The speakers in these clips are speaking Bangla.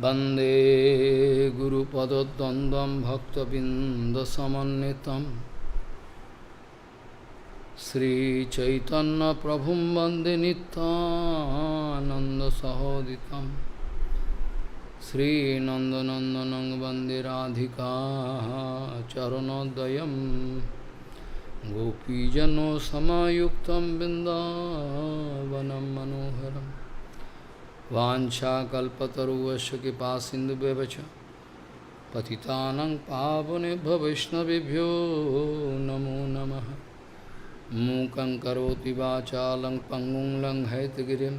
वंदे गुरुपदद्वन्द्वं भक्तबिंदसमन्वितं श्रीचैतन्यप्रभुं वन्दे नित्यानन्दसहोदितं श्रीनन्दनन्दनं वन्दे राधिका चरणोदयं गोपीजनसमायुक्तं बिन्दावनं मनोहरम् वाञ्छाकल्पतरुश्च कृपासिन्धुभ्यश्च पतितानां पावनेभ्यो वैष्णवेभ्यो नमो नमः। मूकं करोति वाचालं पङ्गुं लङ्घयितगिरिं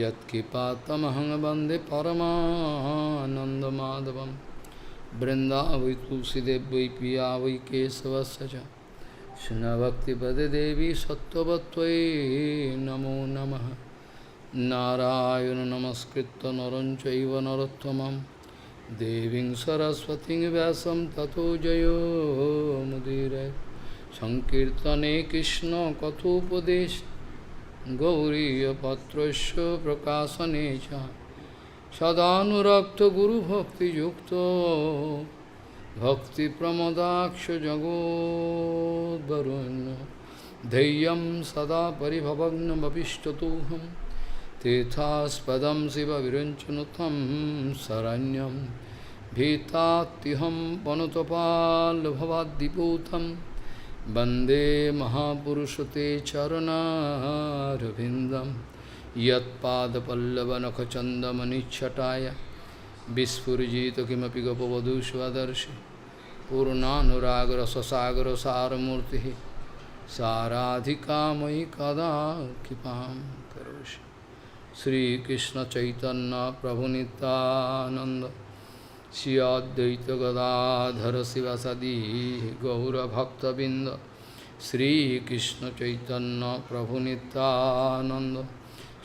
यत्कृपातमहं वन्दे परमानन्दमाधवं। वृन्दावै तुलसीदेव वै पिया वै केशवस्य च कृष्णभक्तिपदे देवी सत्त्ववत्त्वयि नमो नमः। नारायण नमस्कृत्य नरं चैव नरोत्तमं देवीं सरस्वतीं व्यासं ततो जयो मुदीरये। संकीर्तने कृष्ण कथोपदेश गौरीयपत्रस्य प्रकाशने च सदानुरक्त गुरुभक्तियुक्तो भक्तिप्रमदाक्ष जगोद्वरुण्य धैर्यं सदा परिभवग्नमभिष्टतोऽहम् तीर्थास्पदं शिवविरञ्चनुतं शरण्यं भीतात्तिहं वनुतपाल्भवाद्दिपूतं वन्दे महापुरुषते चरणारविन्दं यत्पादपल्लवनखचन्दमनिच्छटाय विस्फुरिजित किमपि गोपवधू स्वदर्शि पूर्णानुरागरससागरसारमूर्तिः साराधिका मयि कदा कृपां करोषि। श्री कृष्ण चैतन्य प्रभु नित्यानंद श्री अद्वैत गदाधर शिवासादि गौरभक्तबिंद। श्री कृष्ण चैतन्य प्रभु नित्यानंद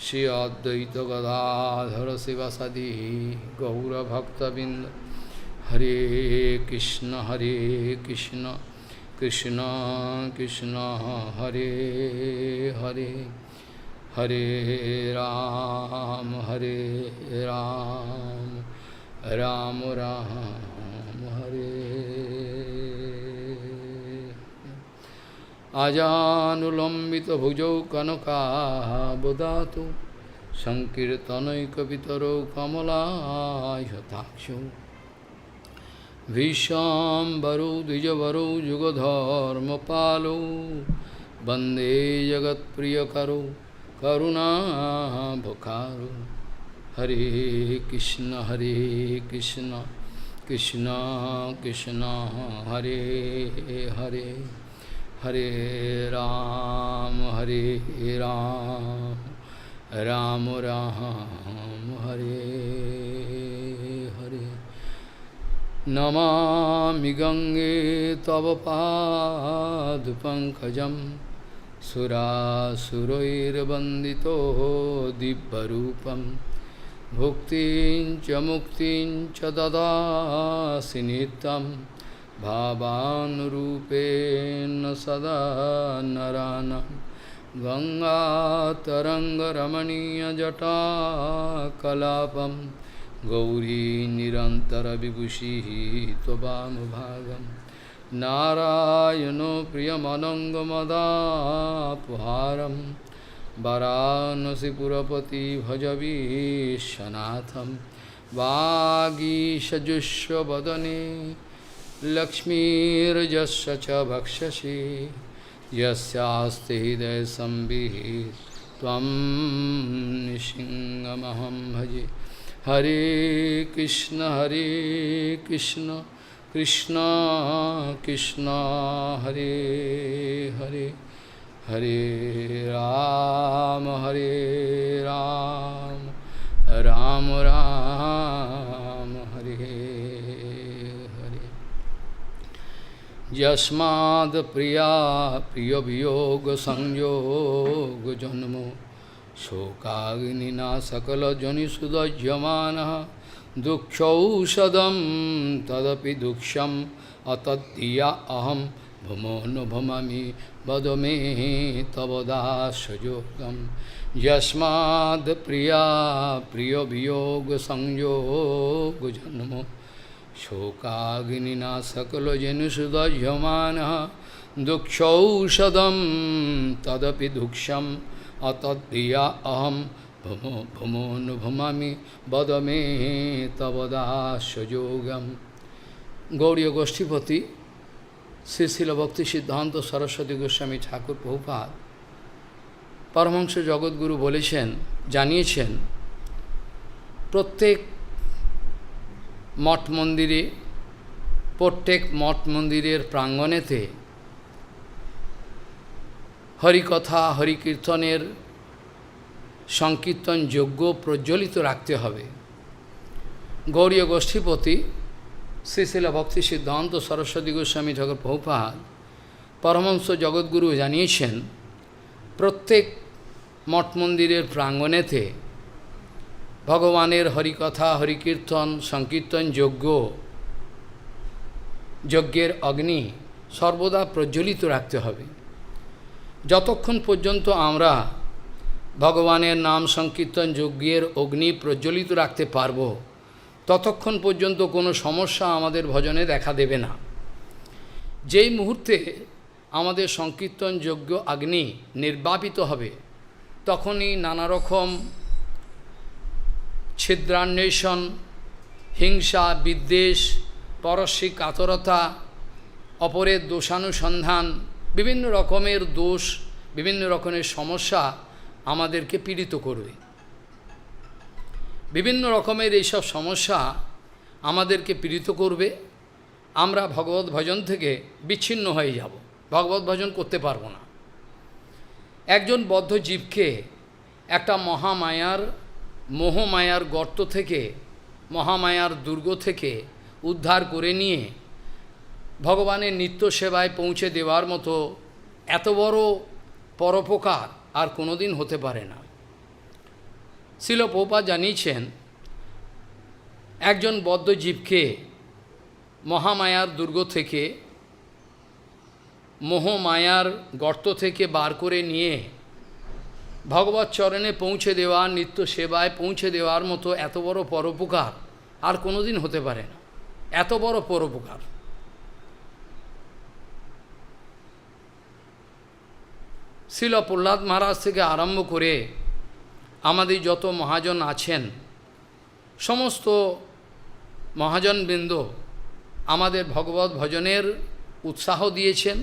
श्री अद्वैत गदाधर शिवासादि गौरभक्तबिंद। हरे कृष्ण कृष्ण कृष्ण हरे हरे हरे राम राम राम हरे। आजानुलंबित भुजौ कनकाबुदातु संकीर्तनैकपितरौ कमलायताक्षौ विश्वाम्बरौ द्विजवरौ युगधर्मपालौ वन्दे जगत्प्रियकरौ करुणाभकारो। हरे कृष्ण कृष्ण कृष्ण हरे हरे हरे राम राम राम हरे हरे। नमामि गंगे तव पादपङ्कजं सुरासुरैर्वन्दितो दिव्यरूपं भुक्तिं च मुक्तिं च ददासि नित्यं भावानुरूपेण सदा नराणां। गङ्गातरङ्गरमणीयजटाकलापं गौरी निरन्तरविभूषिः त्ववामभागम्। नारायणो प्रियमनङ्गमदापहारं वाराणसीपुरपति भजवीशनाथं। वागीशजुष्वदने लक्ष्मीर्यस्य च भक्षसि यस्यास्ति हृदयसंवित् त्वं नृसिंहमहं भजे। हरे कृष्ण कृष्ण कृष्ण हरे हरे हरे राम राम राम हरे हरे। यस्माद् प्रिया प्रियवियोग संयोग जन्मो शोकाग्निना सकलजनिषुदह्यमानः दुःखौषधं तदपि दुःखम् अतद्धिया अहं भुमो न भमामि वद मे तव दास्ययोगं यस्माद् प्रिया प्रिय वियोग संयोग जन्म शोकाग्निना सकलजनुषुदह्यमानः दुःखौषधं तदपि दुःखम् अतद्धिया अहं भुमो भुमो न भमामि वद मे तव दास्ययोगम्। गौड़ीय गोष्ठीपति श्री शिल भक्ति सिद्धांत सरस्वती गोस्वामी ठाकुर प्रभुपाद परमहंस जगद्गुरु বলেছেন জানিয়েছেন প্রত্যেক মঠ মন্দিরের প্রাঙ্গণেতে হরিকথা হরিকীর্তনের সংকীর্তন যজ্ঞ প্রজ্বলিত রাখতে হবে। গৌড়ীয় গোষ্ঠীপতি শ্রী শিল ভক্তি সিদ্ধান্ত সরস্বতী গোস্বামী ঠাকুর প্রভুপাদ পরমহংস জগদ্গুরু জানিয়েছেন প্রত্যেক মঠ মন্দিরের প্রাঙ্গণেতে ভগবানের হরিকথা হরিকীর্তন সংকীর্তন যজ্ঞের অগ্নি সর্বদা প্রজ্বলিত রাখতে হবে। যতক্ষণ পর্যন্ত আমরা ভগবানের নাম সংকীর্তন যজ্ঞের অগ্নি প্রজ্বলিত রাখতে পারব ততক্ষণ পর্যন্ত কোনো সমস্যা আমাদের ভজনে দেখা দেবে না। যেই মুহূর্তে আমাদের সংকীর্তন যজ্ঞ অগ্নি নির্বাপিত হবে তখনই নানা রকম ছিদ্রান্বেষণ হিংসা বিদ্বেষ পরশ্রী কাতরতা অপরের দোষানুসন্ধান বিভিন্ন রকমের দোষ বিভিন্ন রকমের সমস্যা আমাদেরকে পীড়িত করবে। বিভিন্ন রকমের এইসব সমস্যা আমাদেরকে পীড়িত করবে। আমরা ভগবত ভজন থেকে বিচ্ছিন্ন হয়ে যাব, ভগবত ভজন করতে পারবো না। একজন বদ্ধ জীবকে একটা মোহমায়ার গর্ত থেকে মহামায়ার দুর্গ থেকে উদ্ধার করে নিয়ে ভগবানের নিত্য সেবায় পৌঁছে দেওয়ার মতো এত বড় পরোপকার আর কোনোদিন হতে পারে না। শিল প্রভুপাদ জানিয়েছেন একজন বদ্ধ জীবকে মহামায়ার দুর্গ থেকে মোহমায়ার গর্ত থেকে বার করে নিয়ে ভগবত চরণে পৌঁছে দেওয়া নিত্য সেবায় পৌঁছে দেওয়ার মতো এত বড় পরোপকার আর কোনোদিন হতে পারে না। এত বড় পরোপকার শিল প্রহ্লাদ মহারাজ থেকে আরম্ভ করে আমাদের যত মহাজন আছেন সমস্ত মহাজনবৃন্দ আমাদের ভগবত ভজনের উৎসাহ দিয়েছেন।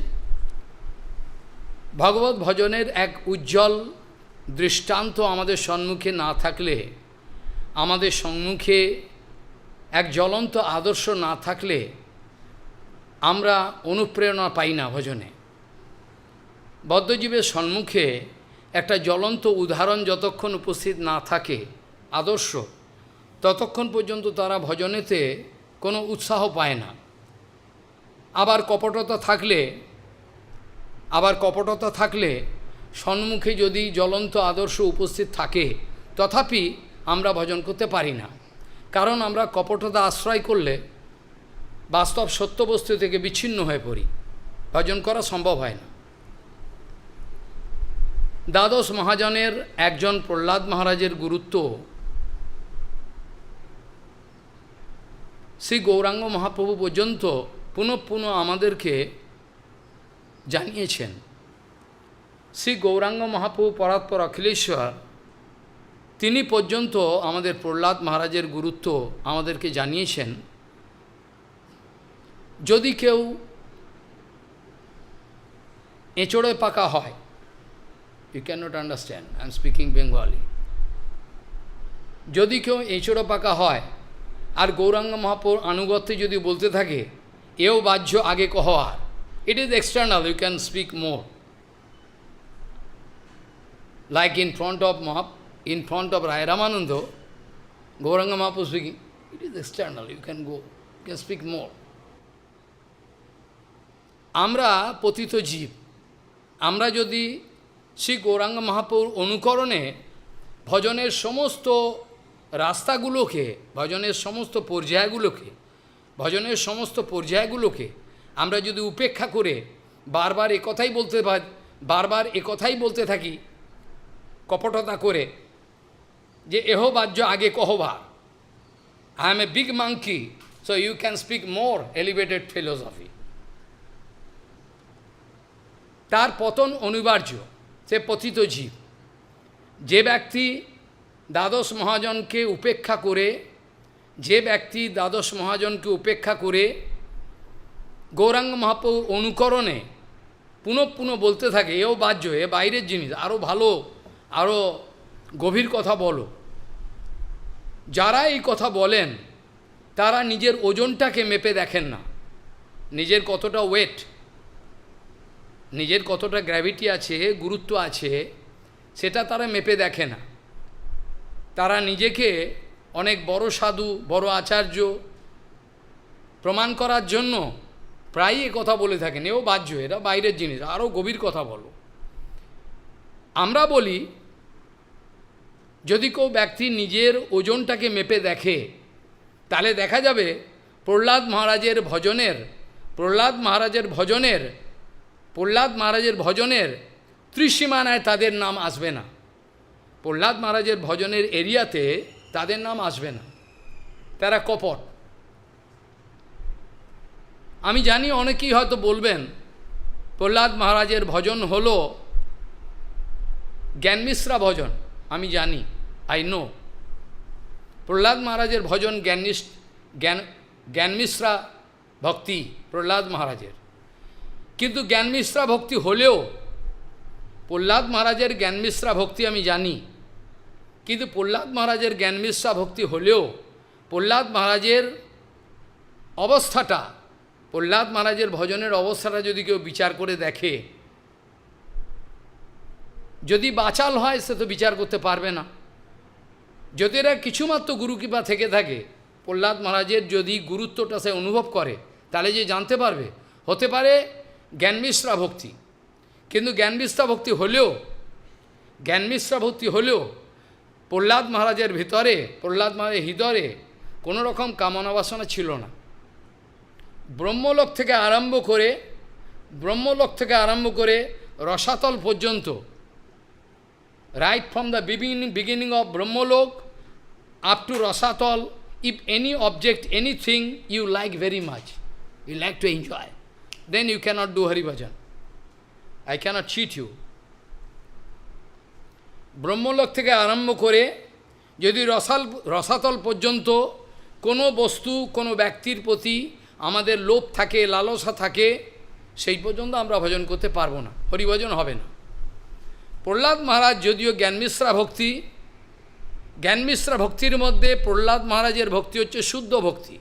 ভগবত ভজনের এক উজ্জ্বল দৃষ্টান্ত আমাদের সম্মুখে না থাকলে, আমাদের সম্মুখে এক জ্বলন্ত আদর্শ না থাকলে আমরা অনুপ্রেরণা পাই না ভজনে। বদ্ধজীবের সম্মুখে একটা জ্বলন্ত উদাহরণ যতক্ষণ উপস্থিত না থাকে আদর্শ, ততক্ষণ পর্যন্ত তারা ভজনেতে কোনো উৎসাহ পায় না। আবার কপটতা থাকলে সম্মুখে যদি জ্বলন্ত আদর্শ উপস্থিত থাকে তথাপি আমরা ভজন করতে পারি না, কারণ আমরা কপটতা আশ্রয় করলে বাস্তব সত্য বস্তু থেকে বিচ্ছিন্ন হয়ে পড়ি, ভজন করা সম্ভব হয় না। দ্বাদশ মহাজনের একজন প্রহ্লাদ মহারাজের গুরুত্ব শ্রী গৌরাঙ্গ মহাপ্রভু পর্যন্ত পুনঃ আমাদেরকে জানিয়েছেন। শ্রী গৌরাঙ্গ মহাপ্রভু পরাৎপর অখিলেশ্বর তিনি পর্যন্ত আমাদের প্রহ্লাদ মহারাজের গুরুত্ব আমাদেরকে জানিয়েছেন। যদি কেউ এঁচড়ে পাকা হয়, you cannot understand, I am speaking Bengali. যদি কেউ এঁচড়ে পাকা হয় আর গৌরাঙ্গ মহাপ্রভুর আনুগত্যে যদি বলতে থাকে এও বাহ্য আগে কহওয়ার, it is external, you can speak more. Like in front of Rai Ramananda, Gauranga Mahaprabhu speaking, it is external, you can go, you can speak more. আমরা পতিত জীব, আমরা যদি শ্রী গৌরাঙ্গ মহাপ্রভুর অনুকরণে ভজনের সমস্ত রাস্তাগুলোকে, ভজনের সমস্ত পর্যায়গুলোকে আমরা যদি উপেক্ষা করে বারবার একথাই বলতে থাকি কপটতা করে যে এহ বাহ্য আগে কহবার, I am a big monkey, so you can speak more elevated philosophy. তার পতন অনিবার্য, সে পতিত জীব। যে ব্যক্তি দ্বাদশ মহাজনকে উপেক্ষা করে গৌরাঙ্গ মহাপ্রভু অনুকরণে পুনঃ পুনঃ বলতে থাকে এও বাহ্য, এ বাইরের জিনিস, আরও ভালো, আরও গভীর কথা বলো। যারা এই কথা বলেন তারা নিজের ওজনটাকে মেপে দেখেন না, নিজের কতটা ওয়েট, নিজের কতটা গ্র্যাভিটি আছে, গুরুত্ব আছে, সেটা তারা মেপে দেখে না। তারা নিজেকে অনেক বড় সাধু, বড় আচার্য প্রমাণ করার জন্য প্রায়ই এ কথা বলে থাকেন, এও বাহ্য, এরা বাইরের জিনিস, আরও গভীর কথা বলো। আমরা বলি যদি কেউ ব্যক্তি নিজের ওজনটাকে মেপে দেখে তাহলে দেখা যাবে প্রহ্লাদ মহারাজের ভজনের ত্রিসীমানায় তাদের নাম আসবে না। প্রহ্লাদ মহারাজের ভজনের এরিয়াতে তাদের নাম আসবে না, তারা কপট। আমি জানি অনেকেই হয়তো বলবেন প্রহ্লাদ মহারাজের ভজন হলো জ্ঞানমিশ্রা ভজন। আমি জানি, আই নো, প্রহ্লাদ মহারাজের ভজন জ্ঞানমিশ্রা ভক্তি প্রহ্লাদ মহারাজের। কিন্তু জ্ঞানমিশ্রা ভক্তি হলেও প্রহ্লাদ মহারাজের জ্ঞানমিশ্রা ভক্তি আমি জানি, কিন্তু প্রহ্লাদ মহারাজের জ্ঞানমিশ্রা ভক্তি হলেও প্রহ্লাদ মহারাজের অবস্থাটা, প্রহ্লাদ মহারাজের ভজনের অবস্থাটা যদি কেউ বিচার করে দেখে, যদি বাচাল হয় সে তো বিচার করতে পারবে না। যদি এরা কিছুমাত্র গুরুকৃপা থেকে থাকে, প্রহ্লাদ মহারাজের যদি গুরুত্বটা সে অনুভব করে, তাহলে যে জানতে পারবে, হতে পারে জ্ঞানমিশ্রা ভক্তি। কিন্তু জ্ঞানমিশ্রা ভক্তি হলেও প্রহ্লাদ মহারাজের ভিতরে, প্রহ্লাদ মহারাজের হৃদয়ে কোনো রকম কামনা বাসনা ছিল না। ব্রহ্মলোক থেকে আরম্ভ করে রসাতল পর্যন্ত, right from the beginning of Brahmolok up to Rasatal, if any object, anything you like very much, you like to enjoy, then you cannot do Hari Bhajan. I cannot cheat you. Brahmaloka থেকে আরম্ভ করে যদি রসাতল পর্যন্ত কোনো বস্তু, কোনো ব্যক্তির প্রতি আমাদের লোভ থাকে, লালসা থাকে, সেই পর্যন্ত আমরা ভজন করতে পারবো না, হরিভজন হবে না। প্রহ্লাদ মহারাজ যদিও জ্ঞানমিশ্রা ভক্তির মধ্যে প্রহ্লাদ মহারাজের ভক্তি হচ্ছে শুদ্ধ ভক্তি।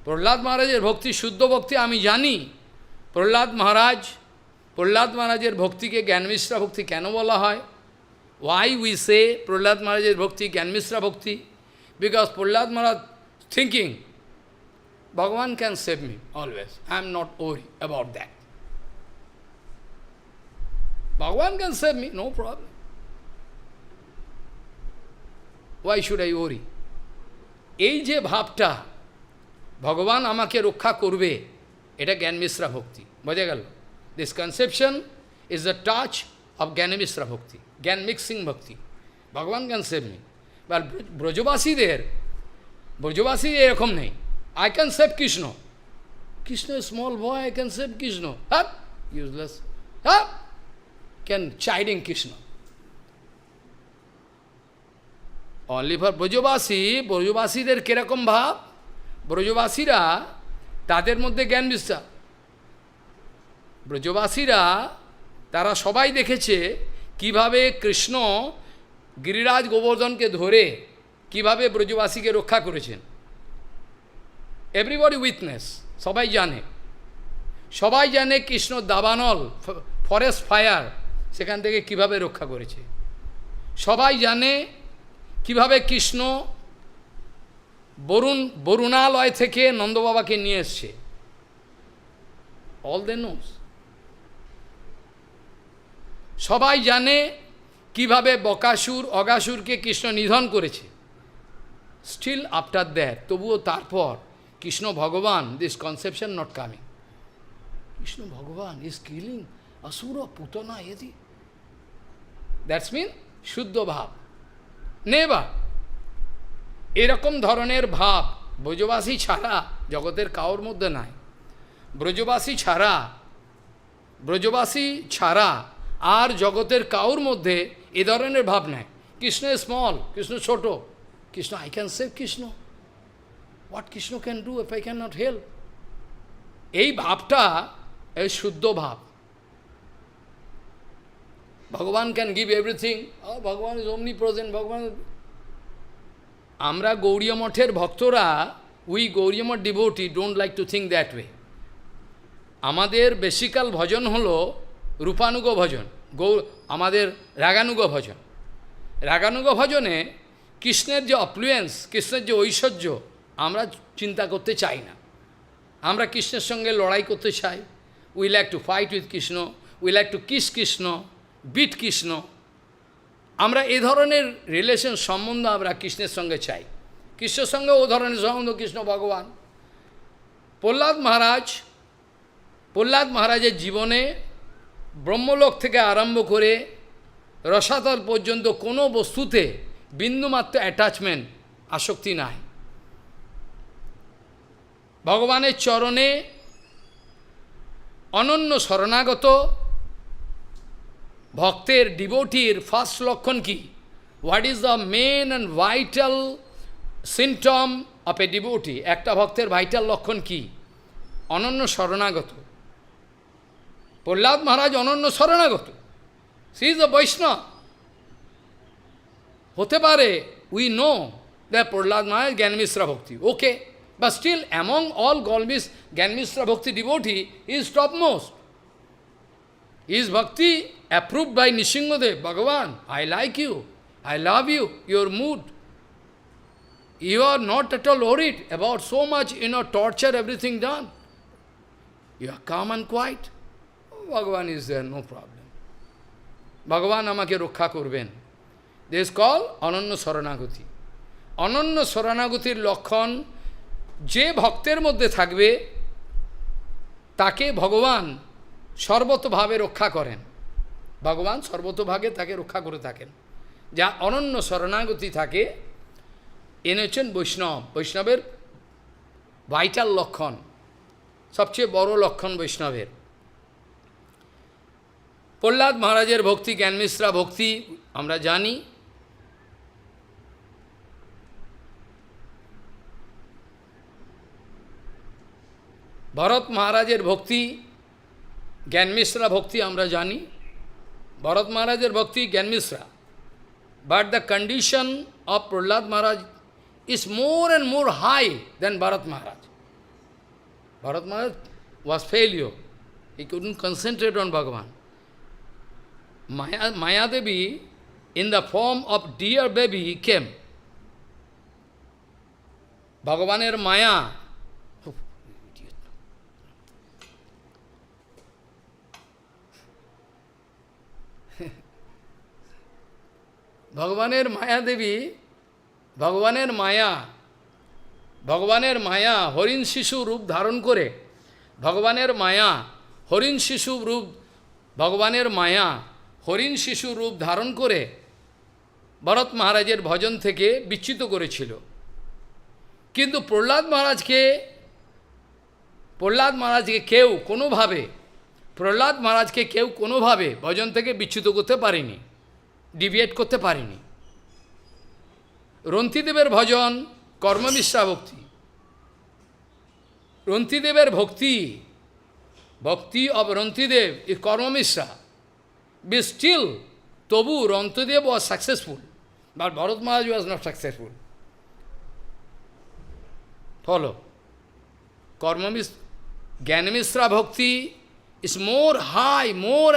প্রহ্লাদ মহারাজের ভক্তি শুদ্ধ ভক্তি। আমি জানি প্রহ্লাদ মহারাজের ভক্তিকে জ্ঞানমিশ্রা ভক্তি কেন বলা হয়। ওয়াই উই সে প্রহ্লাদ মহারাজের ভক্তি জ্ঞানমিশ্রা ভক্তি? বিকজ প্রহ্লাদ মহারাজ থিঙ্কিং ভগবান can save me always, I am not ওরি about that. Bhagavan can save me, no problem. Why should I worry? এই যে ভাবটা ভগবান আমাকে রক্ষা করবে, এটা জ্ঞানমিশ্রা ভক্তি। বোঝা গেল? This conception is the touch of জ্ঞানমিশ্রা ভক্তি, জ্ঞান মিক্সিং ভক্তি। ভগবান ক্যান সেভ মি। বাট ব্রজবাসীদের এরকম নেই। I can save Krishna, small boy, I can save Krishna, হ্যাঁ ইউজলেস, হ্যাঁ can chiding Krishna. Only for ব্রজবাসীদের কিরকম ভাব? ব্রজবাসীরা তাদের মধ্যে জ্ঞান বিশ্বাস। ব্রজবাসীরা তারা সবাই দেখেছে কিভাবে কৃষ্ণ গিরিরাজ গোবর্ধনকে ধরে কিভাবে ব্রজবাসীকে রক্ষা করেছেন। এভরিবডি উইটনেস, সবাই জানে কৃষ্ণ দাবানল, ফরেস্ট ফায়ার, সেখান থেকে কিভাবে রক্ষা করেছে। সবাই জানে কিভাবে কৃষ্ণ বরুণালয় থেকে নন্দবাবাকে নিয়ে এসছে। অল দে নোস। সবাই জানে কিভাবে বকাসুর, অগাসুরকে কৃষ্ণ নিধন করেছে। স্টিল আফটার দ্যাট, তবুও তারপর কৃষ্ণ ভগবান, this conception not coming. Krishna Bhagavan is killing Asura, Putana, Yeti. That's mean Shuddha Bhav. Never. এরকম ধরনের ভাব ব্রজবাসী ছাড়া জগতের কাউর মধ্যে নাই। ব্রজবাসী ছাড়া আর জগতের কাউর মধ্যে এ ধরনের ভাব নাই। কৃষ্ণ স্মল, কৃষ্ণ ছোট, Krishna I can save Krishna, what Krishna can do if I can not help. এই ভাবটা এই শুদ্ধ ভাব। ভগবান ক্যান গিভ এভরিথিং, ভগবান ইজ অমনি প্রেজেন্ট, ভগবান। আমরা গৌড়ীয় মঠের ভক্তরা, we Gaudiya Math devotee don't like to think that way. আমাদের বেসিক্যাল ভজন হলো রূপানুগ ভজন, আমাদের রাগানুগ ভজন। রাগানুগ ভজনে কৃষ্ণের যে অপ্লুয়েন্স, কৃষ্ণের যে ঐশ্বর্য আমরা চিন্তা করতে চাই না। আমরা কৃষ্ণের সঙ্গে লড়াই করতে চাই। We like to fight with Krishna, we like to kiss Krishna, beat Krishna. আমরা এ ধরনের রিলেশন সম্বন্ধ আমরা কৃষ্ণের সঙ্গে চাই। কৃষ্ণের সঙ্গে ও ধরনের সম্বন্ধ কৃষ্ণ ভগবান। প্রহ্লাদ মহারাজের জীবনে ব্রহ্মলোক থেকে আরম্ভ করে রসাতল পর্যন্ত কোনো বস্তুতে বিন্দুমাত্র অ্যাটাচমেন্ট, আসক্তি নাই। ভগবানের চরণে অনন্য শরণাগত ভক্তের, ডিভোটির ফার্স্ট লক্ষণ কি? What is the men and vital symptom of A devotee? একটা ভক্তের ভাইটাল লক্ষণ কি? অনন্য শরণাগত। প্রহ্লাদ মহারাজ অনন্য শরণাগত, সি ইজ দ্য বৈষ্ণব। হতে পারে উই নো দ্যাট প্রহ্লাদ মহারাজ জ্ঞান মিশ্রা ভক্তি, ওকে, but still among all Gyan Mishra Bhakti devotee, he is topmost. His bhakti approved by Nishingadev. Bhagavan, I like you, I love you, your mood. You are not at all worried about so much, torture, everything done. You are calm and quiet. Bhagavan is there, no problem. Bhagavan amake রক্ষা করবেন। This is called অনন্য শরণাগতি। অনন্য শরণাগতির লক্ষণ যে ভক্তের মধ্যে থাকবে তাকে ভগবান সর্বতভাবে রক্ষা করেন। ভগবান সর্বতভাবে তাকে রক্ষা করে থাকেন। যা অনন্য শরণাগতি থাকে, এনে হচ্ছেন বৈষ্ণব। বৈষ্ণবের ভাইটাল লক্ষণ, সবচেয়ে বড় লক্ষণ বৈষ্ণবের। প্রহ্লাদ মহারাজের ভক্তি, জ্ঞান মিশ্রা ভক্তি আমরা জানি। ভরত মহারাজের ভক্তি, জ্ঞান মিশ্রা ভক্তি আমরা জানি। ভরত মহারাজের ভক্তি, জ্ঞান Mishra. But the condition of Prahlad Maharaj is more and more high than Bharat Maharaj. Bharat Maharaj was failure. He couldn't concentrate on Bhagavan. Maya Devi, in the form of dear baby, came. Bhagavaner Maya, ভগবানের মায়া দেবী, ভগবানের মায়া হরিণ শিশু রূপ ধারণ করে, ভগবানের মায়া হরিণ শিশু রূপ, ভগবানের মায়া হরিণ শিশু রূপ ধারণ করে ভরত মহারাজের ভজন থেকে বিচ্যুত করেছিল। কিন্তু প্রহ্লাদ মহারাজকে কেউ কোনোভাবে ভজন থেকে বিচ্যুত করতে পারেনি, ডিভিয়েট করতে পারেনি। রন্তিদেবের ভজন কর্মমিশ্রা ভক্তি। রন্তিদেবের ভক্তি অব রন্তিদেব ইজ কর্মমিশ্রা। বি স্টিল, তবু Rantidev was successful, but Bharat Maharaj was not successful. Follow জ্ঞানমিশ্রা ভক্তি is more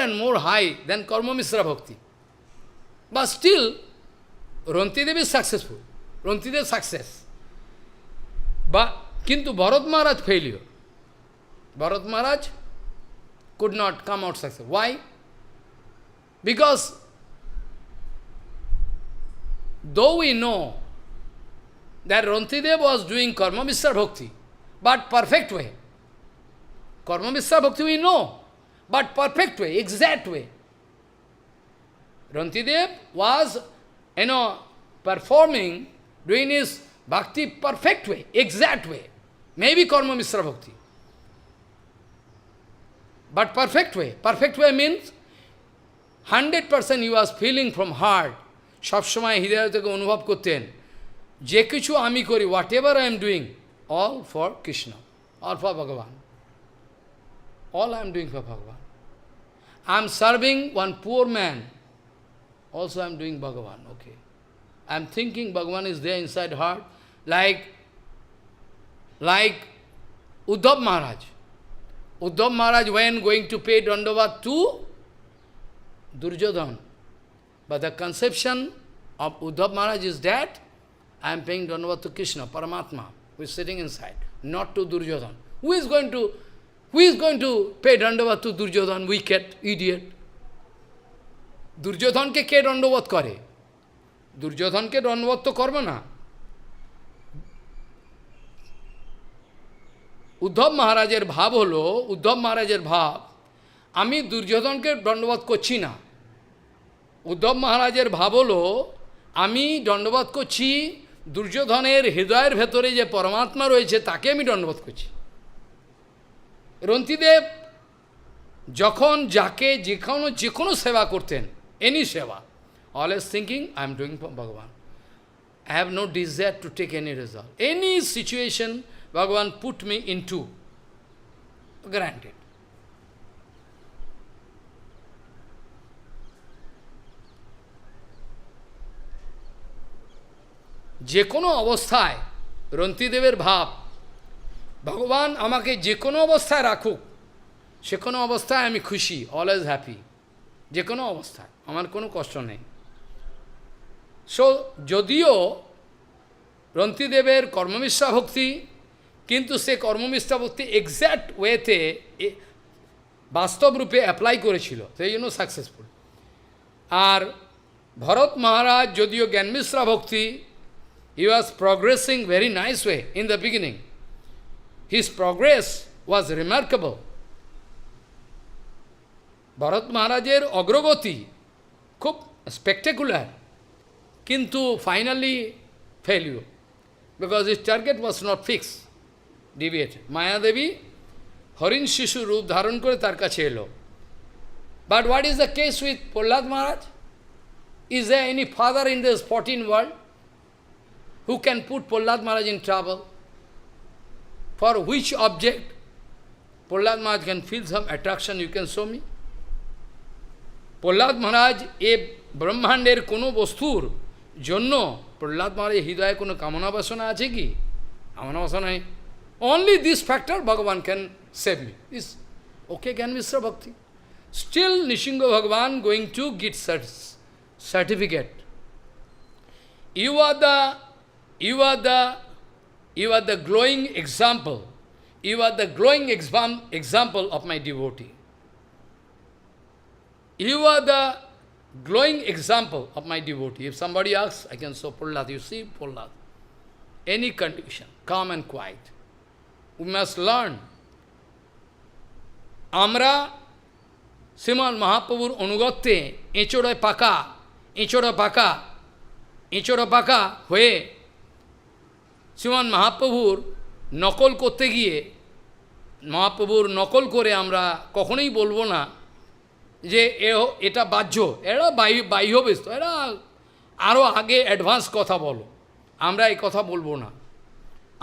and more high than Karmamishra Bhakti. But still, Rantidev is successful. Rantidev success. But, Kintu Bharat Maharaj failure. Bharat Maharaj could not come out successful. Why? Because, though we know that Rantidev was doing Karmamishra Bhakti, but perfect way. Karma Mishra Bhakti we know, but perfect way, exact way. Rantidev was, performing, doing his bhakti perfect way, exact way. Maybe Karma Mishra Bhakti. But perfect way. Perfect way means 100% he was feeling from heart. সবসময় হৃদয় থেকে অনুভব করতেন যে কিছু আমি করি, whatever I am doing, all for Krishna, all for Bhagavan. All I am doing for Bhagavan. I am serving one poor man, also I am doing Bhagavan, okay. I am thinking Bhagavan is there inside heart, like Uddhav Maharaj. Uddhav Maharaj when going to pay Dandavat to Duryodhana. But the conception of Uddhav Maharaj is that I am paying Dandavat to Krishna, Paramatma, who is sitting inside, not to Duryodhana. Who is going to pay Dandavat to Duryodhana, wicked, idiot? Duryodhanকে কে দণ্ডবোধ করে? দুর্যোধনকে দণ্ডবোধ তো করবে না। উদ্ধব মহারাজের ভাব হলো, উদ্ধব মহারাজের ভাব, আমি দুর্যোধনকে দণ্ডবোধ করছি না। উদ্ধব মহারাজের ভাব হলো, আমি দণ্ডবোধ করছি দুর্যোধনের হৃদয়ের ভেতরে যে পরমাত্মা রয়েছে তাকে আমি দণ্ডবোধ করছি। রন্তিদেব যখন যাকে যে কোনো সেবা করতেন, any seva, always thinking, I am doing for Bhagavan. I have no desire to take any result. Any situation Bhagavan put me into, granted. যে কোনো অবস্থায় রন্তিদেবের ভাব, ভগবান আমাকে যে কোনো অবস্থায় রাখুক, সে কোনো অবস্থায় আমি খুশি, অলওয়েজ হ্যাপি, যে কোনো অবস্থায় আমার কোনো কষ্ট নেই। সো যদিও রন্তিদেবের কর্মমিশ্রা ভক্তি, কিন্তু সে কর্মমিশ্রা ভক্তি এক্স্যাক্ট ওয়েতে বাস্তব রূপে অ্যাপ্লাই করেছিল, সেই জন্য সাকসেসফুল। আর ভরত মহারাজ যদিও জ্ঞানমিশ্রা ভক্তি, he was progressing very nice way in the beginning. His progress was remarkable. Bharat মহারাজের অগ্রগতি খুব spectacular, কিন্তু finally failure, because his target was not fixed, deviated. Mayadevi হরিণ শিশু রূপ ধারণ করে তার কাছে এলো। But what is the case with Prahlad Maharaj? Is there any father in this 14 world who can put Prahlad Maharaj in trouble? For which object Prahlad Maharaj can feel some attraction, you can show me? Prahlad মহারাজ এ ব্রহ্মাণ্ডের কোনো বস্তুর জন্য প্রহ্লাদ মহারাজের হৃদয়ে কোনো কামনা বাসনা আছে কি? কামনা বাসনা নেই। অনলি দিস ফ্যাক্টর ভগবান ক্যান সেভ মি, ইস ওকে জ্ঞান মিশ্র ভক্তি। স্টিল নৃসিংহ ভগবান going to get certificate. You are the glowing example. You are the glowing example of my devotee. You are the glowing example of my devotee. If somebody asks, I can show Prahlad. You see Prahlad. Any condition, calm and quiet. We must learn. আমরা শ্রীমান মহাপ্রভুর অনুগত্যে এঁচোড়া পাকা হয়ে শ্রীমান মহাপ্রভুর নকল করতে গিয়ে, মহাপ্রভুর নকল করে আমরা কখনোই বলবো না যে এটা বাহ্য, এরা বাহ্য ব্যস্ত, এরা আরও আগে অ্যাডভান্স কথা বলো, আমরা এই কথা বলবো না।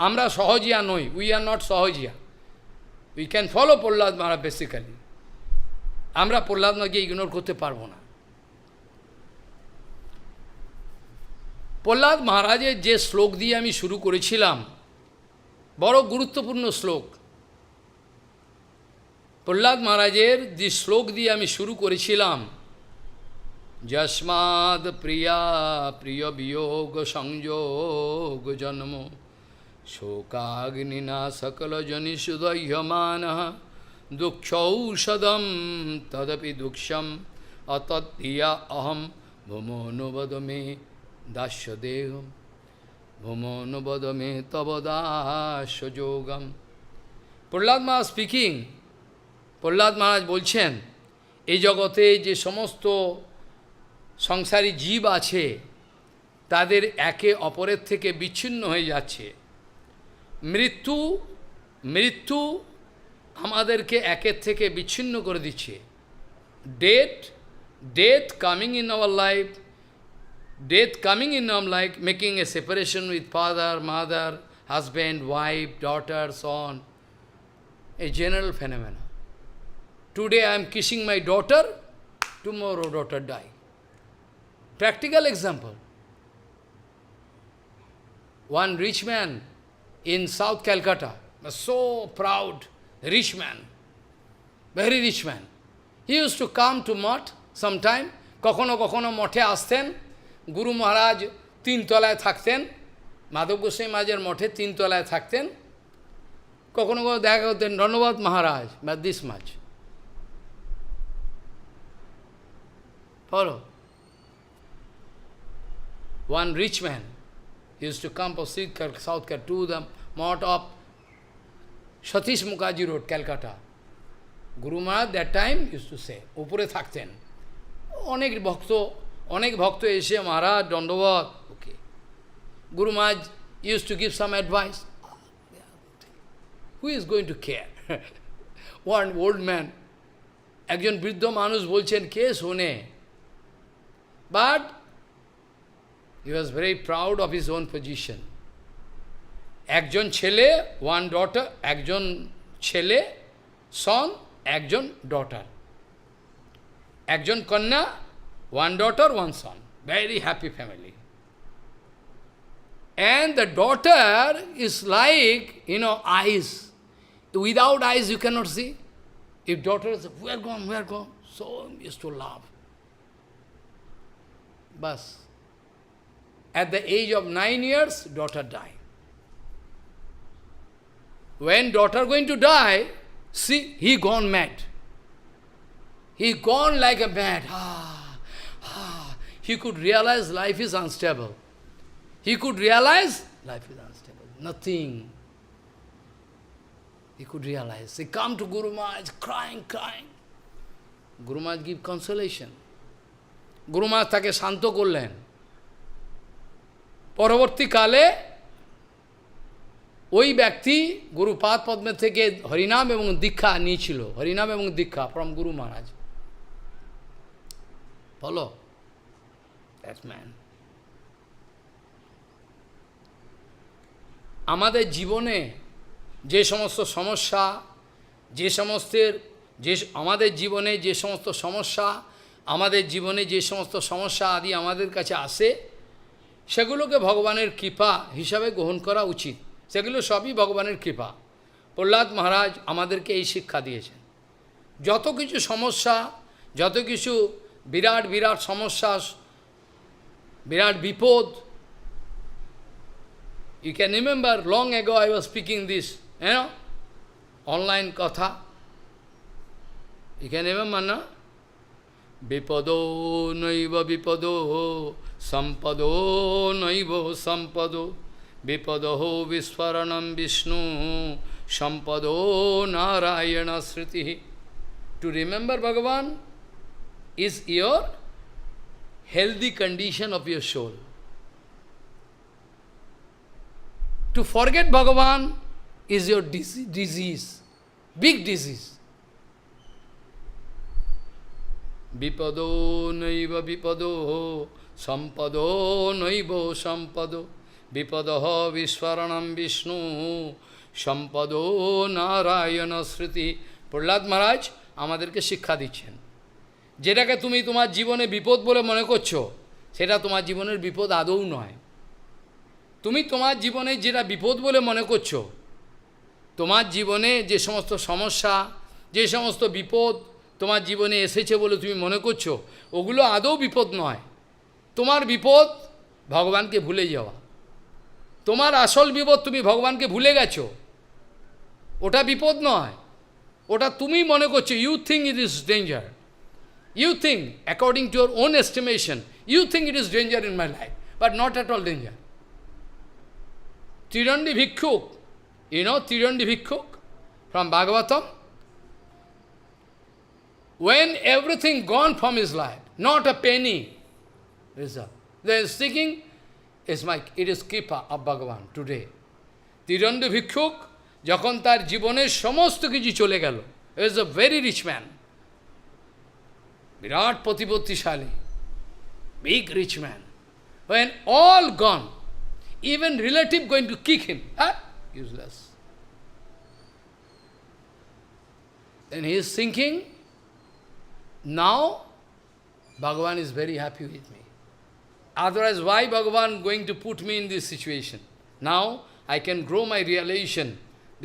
আমরা সহজিয়া নই, we are not Sahajiya. We can follow Prahlad Maharaj basically. আমরা প্রহ্লাদ মহারাজকে ইগনোর করতে পারবো না। প্রহ্লাদ মহারাজের যে শ্লোক দিয়ে আমি শুরু করেছিলাম, বড় গুরুত্বপূর্ণ শ্লোক। প্রহ্লাদ মহারাজের যে শ্লোক দিয়ে আমি শুরু করেছিলাম, যস্মাদ প্রিয়া প্রিয় বিয়োগ সংযোগ জন্ম শোকাগ্নিনা সকল জনি সুদহ্যমান দুঃখৌষধম তদপি দুঃখম অতদ্ধিয়া অহম ভূমোনুবদ মে দাস্য দেহম ভূমোনুবদ মে তব দাস্য যোগম। Prahlad Maharaj speaking Prahlad Maharaj বলছেন, এই জগতে যে সমস্ত সংসারী জীব আছে তাদের একে অপরের থেকে বিচ্ছিন্ন হয়ে যাচ্ছে। মৃত্যু মৃত্যু আমাদেরকে একের থেকে বিচ্ছিন্ন করে দিচ্ছে। Death coming in our life, making a separation with father, mother, husband, wife, daughter, son, a general phenomena. Today I am kissing my daughter, tomorrow daughter die. Practical example. One rich man in South Calcutta, was so proud, rich man, very rich man. He used to come to Math sometime, কখনো কখনো মঠে আসতেন, গুরু মহারাজ 3 তলায় থাকতেন, মাধব গোস্বামী মহারাজের মঠে 3 তলায় থাকতেন, কখনো কখনো দেখা করতেন, ধন্যবাদ মহারাজ, বা this much. Follow. One rich man, he used to come from South Calcutta to the mott of Satish Mukherjee Road, Calcutta. Guru Maharaj that time used to say, উপরে থাকতেন, অনেক ভক্ত এসে মহারাজ দণ্ডবত, ওকে। Guru Maharaj used to give some advice. Who is going to care? One old man, একজন বৃদ্ধ মানুষ বলছেন, কে শোনে? But he was very proud of his own position. একজন ছেলে, one daughter, একজন ছেলে, son, একজন daughter. একজন কন্যা, one daughter, one son. Very happy family. And the daughter is like, eyes. Without eyes you cannot see. If daughter is, where gone? So used to laugh. Bas. At the age of 9 years, daughter died. When daughter going to die, see, he gone mad. He gone like a mad. He could realize life is unstable. He could realize life is unstable. Nothing. He could realize. He come to Guru Maharaj crying. Guru Maharaj give consolation. Guru Maharaj তাকে শান্ত করলেন। পরবর্তীকালে ওই ব্যক্তি গুরুপাদ পদ্মের থেকে হরিনাম এবং দীক্ষা নিয়েছিল, হরিনাম এবং দীক্ষা from Guru Maharaj. Follow? That man. আমাদের জীবনে যে সমস্ত সমস্যা, আমাদের জীবনে যে সমস্ত সমস্যা আদি আমাদের কাছে আসে, সেগুলোকে ভগবানের কৃপা হিসাবে গ্রহণ করা উচিত। সেগুলো সবই ভগবানের কৃপা। প্রহ্লাদ মহারাজ আমাদেরকে এই শিক্ষা দিয়েছেন। যত কিছু সমস্যা, যত কিছু বিরাট বিরাট সমস্যা, বিরাট বিপদ, you can remember long ago I was speaking this, online katha. You can remember, na? Vipodo naiva vipodo, sampado naiva sampado, vipodo visvaranam Vishnu, sampado narayana sriti. To remember Bhagavan is your healthy condition of your soul. To forget Bhagavan is your disease, big disease. Vipado naiva vipado, sampado naiva sampado, vipadaha visvaranam Vishnu, sampado narayana sriti. Prahlad মহারাজ আমাদেরকে শিক্ষা দিচ্ছেন, যেটাকে তুমি তোমার জীবনে বিপদ বলে মনে করছো, সেটা তোমার জীবনের বিপদ আদৌ নয়। তুমি তোমার জীবনে যেটা বিপদ বলে মনে করছো, তোমার জীবনে যে সমস্ত সমস্যা, যে সমস্ত বিপদ তোমার জীবনে এসেছে বলে তুমি মনে করছো, ওগুলো আদৌ বিপদ নয়। তোমার বিপদ ভগবানকে ভুলে যাওয়া। তোমার আসল বিপদ তুমি ভগবানকে ভুলে গেছো, ওটা বিপদ নয়, ওটা তুমি মনে করছো। You think it is danger, you think according to your own estimation, you think it is danger in my life, but not at all danger. Tirandi Bhikkhuk, Tirandi Bhikkhuk from Bhagavatam. when everything gone from his life, not a penny reserve. Then seeking it is Kripa of Bhagavan today. Tiranda Bhikshuk, যখন তার জীবনের সমস্ত কিছু চলে গেল, he is a very rich man, Virat প্রতিপত্তিশালী, big rich man. When all gone, even relative going to kick him, useless. Then he is thinking, now Bhagavan is very happy with me. Otherwise, why Bhagavan going to put me in this situation? Now I can grow my realization.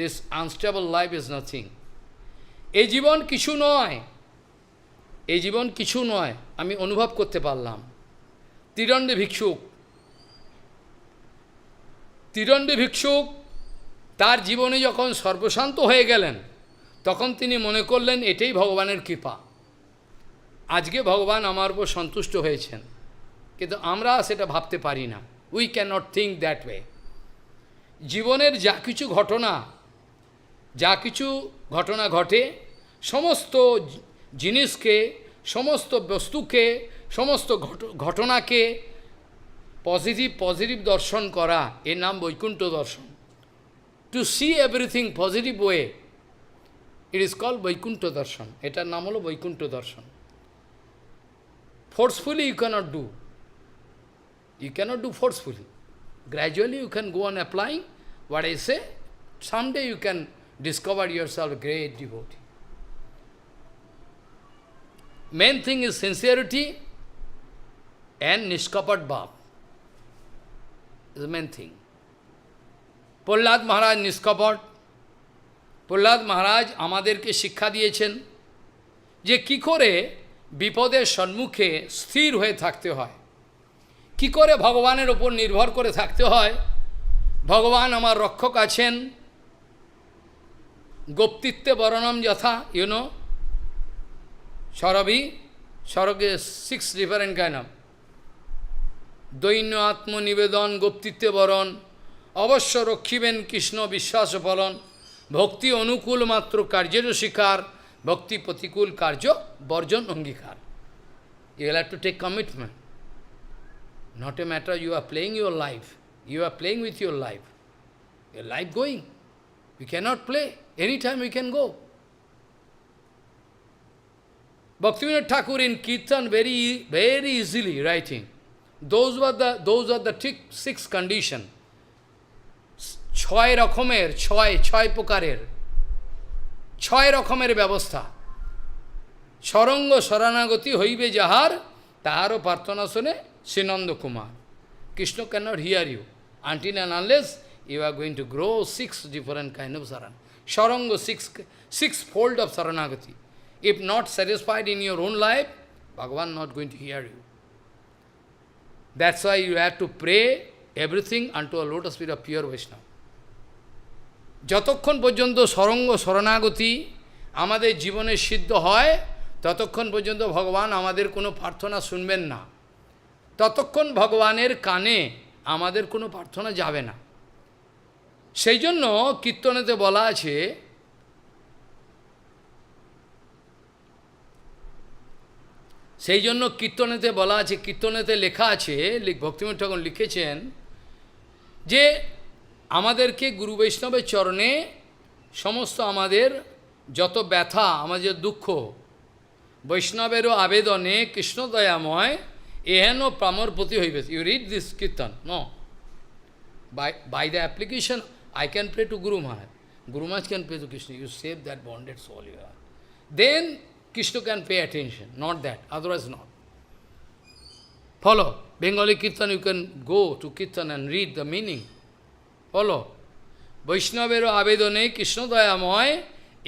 This unstable life is nothing. এই জীবন কিছু নয়, এই জীবন কিছু নয়, আমি অনুভব করতে পারলাম। তিরণ্ডে ভিক্ষুক, তিরণ্ডে ভিক্ষুক তার জীবনে যখন সর্বশান্ত হয়ে গেলেন, তখন তিনি মনে করলেন এটাই ভগবানের কৃপা। আজকে ভগবান আমার উপর সন্তুষ্ট হয়েছেন, কিন্তু আমরা সেটা ভাবতে পারি না। We can not think that way. জীবনের যা কিছু ঘটনা ঘটে, সমস্ত জিনিসকে, সমস্ত বস্তুকে, সমস্ত ঘটনাকে পজিটিভ দর্শন করা, এর নাম বৈকুণ্ঠ দর্শন। To see everything positive way, it is called Baikuntha darshan. এটার নাম হলো বৈকুণ্ঠ দর্শন। Forcefully you cannot do. You cannot do forcefully. Gradually you can go on applying what I say. Someday you can discover yourself a great devotee. Main thing is sincerity and nishkapat bhav. Is the main thing. Prahlad Maharaj নিষ্কপট। Prahlad মহারাজ আমাদেরকে শিক্ষা দিয়েছেন যে কি করে বিপদের সম্মুখে স্থির হয়ে থাকতে হয়, কি করে ভগবানের ওপর নির্ভর করে থাকতে হয়। ভগবান আমার রক্ষক আছেন। গোপ্তিত্বে বর্ণম যথা, ইউনো, সরবি, সরগে 6 ডিফারেন্ট কাইন্ড অফ দৈন্য আত্মনিবেদন, গোপ্তিত্বে বরণ, অবশ্য রক্ষিবেন কৃষ্ণ বিশ্বাস ফলন, ভক্তি অনুকূল মাত্র কার্যের স্বীকার, ভক্তি প্রতিকূল কার্য বর্জন অঙ্গীকার। You will have to take commitment. Not a matter you are playing your life. You are playing with your life. Your life going. We cannot play. Anytime we can go. Bhaktivinoda Thakur in Kirtan very easily writing. Those are the 6 condition. 6 রকমের, 6 প্রকারের, 6 রকমের ব্যবস্থা। সরঙ্গ শরণাগতি হইবে যাহার, তাহারও প্রার্থনা শোনে Shri Nand Kumar. Krishna cannot hear you until and unless you are going to grow 6 different kind of saran. Saranga, 6 fold of saranagati. If not satisfied in your own life, Bhagavan not going to hear you. That's why you have to pray everything unto a lotus feet of pure Vaishnava. যতক্ষণ পর্যন্ত সরঙ্গ শরণাগতি আমাদের জীবনে সিদ্ধ হয়, ততক্ষণ পর্যন্ত ভগবান আমাদের কোনো প্রার্থনা শুনবেন না। ততক্ষণ ভগবানের কানে আমাদের কোনো প্রার্থনা যাবে না। সেই জন্য কীর্তনেতে বলা আছে, কীর্তনেতে লেখা আছে, ভক্তিমূর্তি ঠাকুর লিখেছেন যে আমাদেরকে গুরু বৈষ্ণবের চরণে সমস্ত আমাদের যত ব্যথা, আমাদের দুঃখ, বৈষ্ণবেরও আবেদনে কৃষ্ণ দয়াময় এহেন প্রামরপতি হইবে। You read this kirtan? No. By the application, I can pray to Guru Maharaj. Guru Maharaj can pray to Krishna. You save that bonded soul you are. Then Krishna can pay attention, not that, otherwise not. Follow. Bengali Kirtan, you can go to Kirtan and read the meaning. Follow. বৈষ্ণবেরও আবেদনে কৃষ্ণ দয়াময়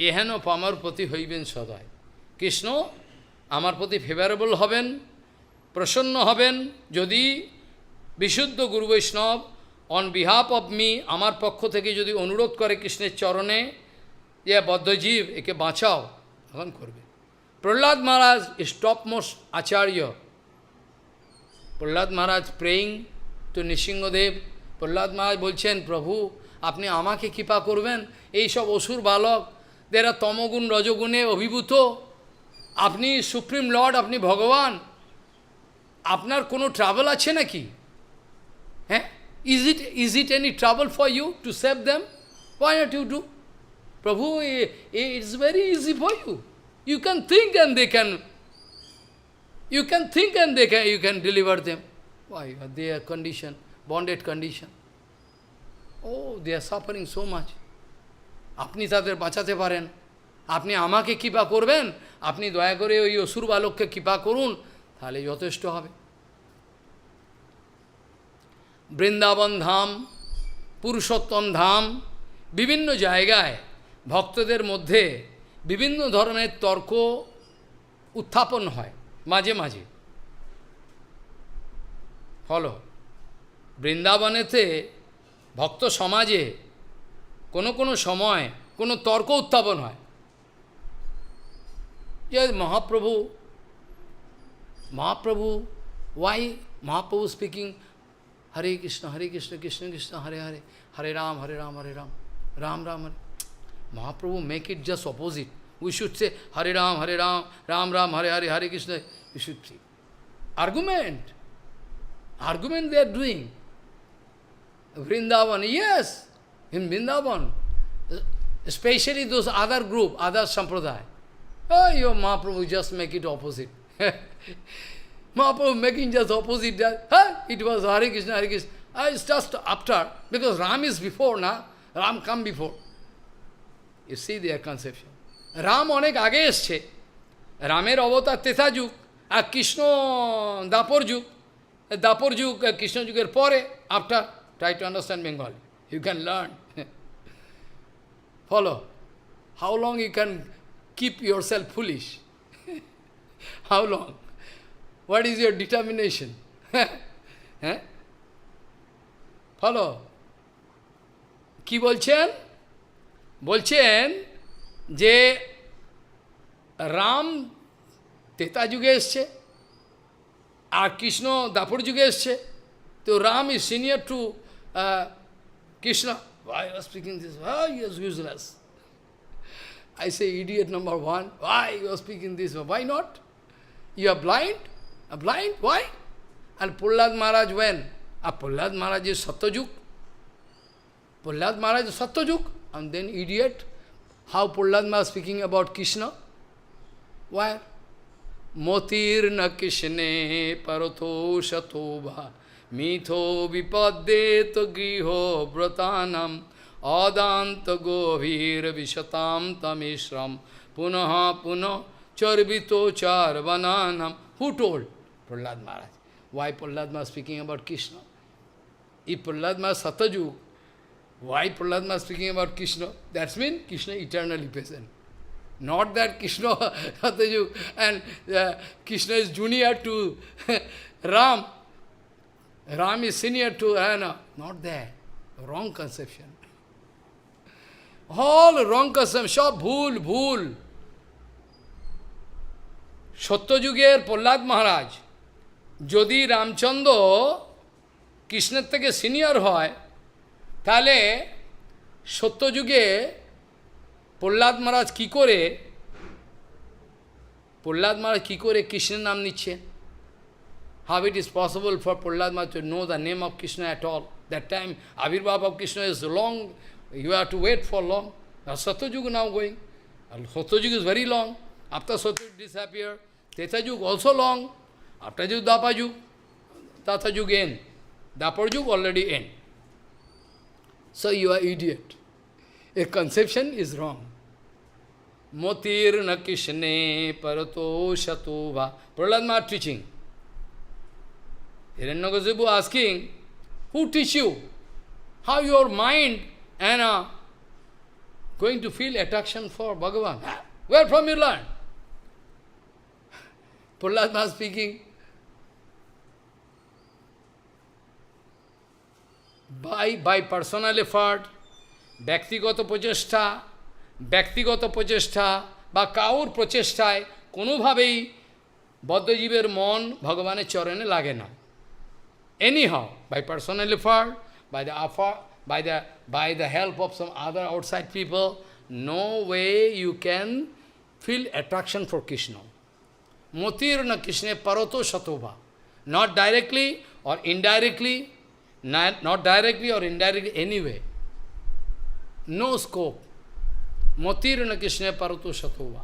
এহেন আমার প্রতি হইবেন সদয়। কৃষ্ণ আমার প্রতি ফেভারেবল হবেন, প্রসন্ন হবেন যদি বিশুদ্ধ গুরু বৈষ্ণব অন বিহাফ অফ মি, আমার পক্ষ থেকে যদি অনুরোধ করে কৃষ্ণের চরণে যে বদ্ধজীব একে বাঁচাও, তখন করবে। Prahlad Maharaj is top most acharya. Prahlad Maharaj praying to Nrisinghadev. Prahlad Maharaj বলছেন, প্রভু আপনি আমাকে কৃপা করবেন, এই সব অসুর বালক, এরা তমগুণ রজগুণে অভিভূত, আপনি সুপ্রিম লর্ড, আপনি ভগবান, আপনার কোনো ট্রাভেল আছে নাকি? হ্যাঁ, is it any trouble for you to save them? Why not you do? Prabhu, it's very easy for you. You can think and they can, you can deliver them. Why? Their condition, bonded condition. Oh, they are suffering so much. আপনি তাদের বাঁচাতে পারেন, আপনি আমাকে কৃপা করবেন, আপনি দয়া করে ওই অসুর বালককে কৃপা করুন, তাহলে যথেষ্ট হবে। বৃন্দাবন ধাম, পুরুষোত্তম ধাম, বিভিন্ন জায়গায় ভক্তদের মধ্যে বিভিন্ন ধরনের তর্ক উত্থাপন হয় মাঝে মাঝে। ফলো, বৃন্দাবনেতে ভক্ত সমাজে কোনো কোনো সময় কোনো তর্ক উত্থাপন হয় যে Mahaprabhu, why Mahaprabhu speaking Hare Krishna, Krishna Krishna, Hare Hare, Hare Ram, Hare Ram, Hare Ram, Ram Ram, Hare. Mahaprabhu make it just opposite. We should say Hare Ram, Hare Ram, Ram Ram, Hare Hare, Hare Krishna. We should see. Argument they are doing. Vrindavan, yes, in Vrindavan, especially those other group, other sampradaya. Oh, your Mahaprabhu just make it opposite. Mahaprabhu making just opposite that. It was Hare Krishna, Hare Krishna. It's just after, because Ram is before, na? Ram come before. You see their conception. Ram অনেক আগে এসছে, রামের অবতার তেতা যুগ, আর কৃষ্ণ দাপর যুগ, কৃষ্ণ যুগের পরে, after. Try to understand Bengali. You can learn. Follow. How long you can keep yourself foolish? How long? What is your determination? Follow. কি বলছেন? বলছেন যে রাম তেতা যুগে এসছে আর কৃষ্ণ দাপর যুগে এসছে। তো Ram is senior to Krishna. Why you are speaking this? Why you are useless? I say, idiot number one. Why you are speaking this? Why not? You are blind? Blind? Why? And Prahlad Maharaj when? Prahlad Maharaj is Satyajug. Prahlad Maharaj is Satyajug. And then idiot. How Prahlad Maharaj speaking about Krishna? Why? Motir na Krishne parato shatobha mitho vipadde to griho vratanam adanta govir vishatam tamishram punaha puno charvito charvananam. Who told? Prahlad Maharaj. Why Prahlad Maharaj speaking about Krishna? If Prahlad Maharaj Satyajug, why Prahlad Maharaj speaking about Krishna? That means Krishna eternally present. Not that Krishna Satyajug and Krishna is junior to Ram. Ram is senior to Anna. Not that. Wrong conception. All wrong conception. সব ভুল. সত্যযুগের প্রহ্লাদ মহারাজ যদি রামচন্দ্র কৃষ্ণের থেকে সিনিয়র হয়, তাহলে সত্যযুগে প্রহ্লাদ মহারাজ কি করে কৃষ্ণের নাম নিচ্ছে? How it is possible for Prahlad Maharaj to know the name of Krishna at all? That time, Avirbhav of Krishna is long, you have to wait for long. Satyajug now going. Satyajug is very long. After Satyajug disappear, Tretayug also long. After Jug, Tatayug end. Daparjug already end. So you are idiot. A conception is wrong. Motir na Krishne parato shatova. Prahlad Maharaj teaching. Hiranyakasipu asking, who teach you? How your mind and going to feel attraction for Bhagavan? Where from you learn? Prahlad Maharaj speaking, by personal effort, ব্যক্তিগত প্রচেষ্টা বা কাউর প্রচেষ্টায় কোনোভাবেই বদ্ধজীবের মন ভগবানের চরণে লাগে না। Anyhow, by personal effort, by the help of some other outside people, no way you can feel attraction for Krishna. Motirna Krishna Paroto Shatova. Not directly or indirectly, not directly or indirectly, anyway. No scope. Motirna Krishna Paroto Shatova.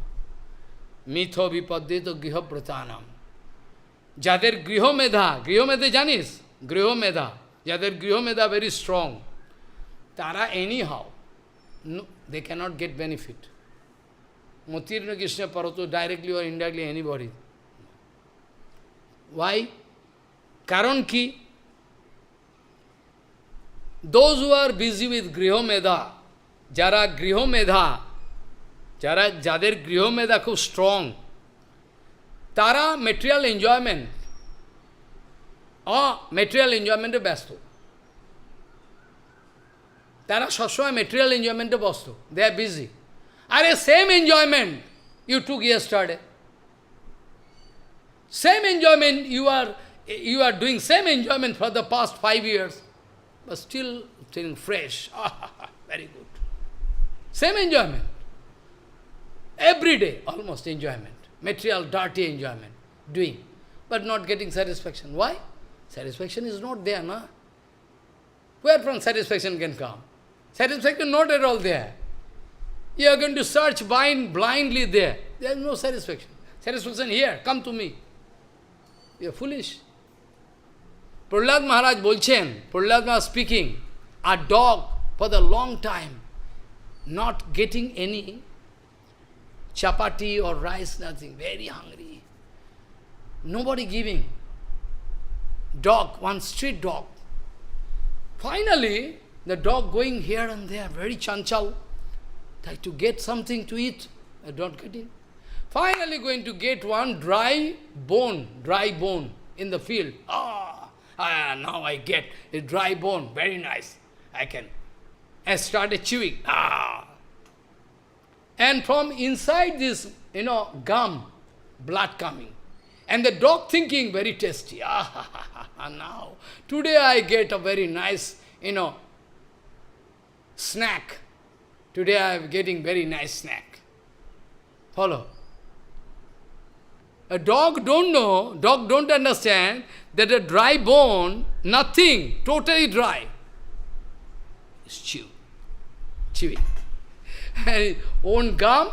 Mitho vipaddeto griha pratanam. Jader griho medha janis? Griho medha. Jader griho medha very strong. Tara anyhow. No, they cannot get benefit. Motirna Krishna Paroto directly or indirectly anybody. Why? Karan ki? Those who are busy with griho medha, jara griho medha, যাদের গৃহ মেধা খুব স্ট্রং, তারা মেটেরিয়াল এনজয়মেন্টে ব্যস্ত, তারা সবসময় মেটেরিয়াল এনজয়মেন্টে ব্যস্ত, দে আর বিজি। আরে same enjoyment you took yesterday, same enjoyment you are doing same enjoyment for the past 5 years, but still feeling fresh. Very good. Same enjoyment. Every day, almost enjoyment. Material, dirty enjoyment. Doing. But not getting satisfaction. Why? Satisfaction is not there, na? Where from satisfaction can come? Satisfaction not at all there. You are going to search blindly there. There is no satisfaction. Satisfaction here. Come to me. You are foolish. Prahlad Maharaj bolchen, Prahlad Maharaj speaking, a dog for the long time, not getting any chapati or rice, nothing, very hungry. Nobody giving. Dog, one street dog. Finally, the dog going here and there, very chanchal, try to get something to eat, not getting. Finally going to get one dry bone in the field. Now I get a dry bone, very nice. I started chewing. And from inside this, gum, blood coming. And the dog thinking, very tasty. Now, today I get a very nice, snack. Today I am getting very nice snack. Follow? A dog don't understand that a dry bone, nothing, totally dry, is chewing. And own gum,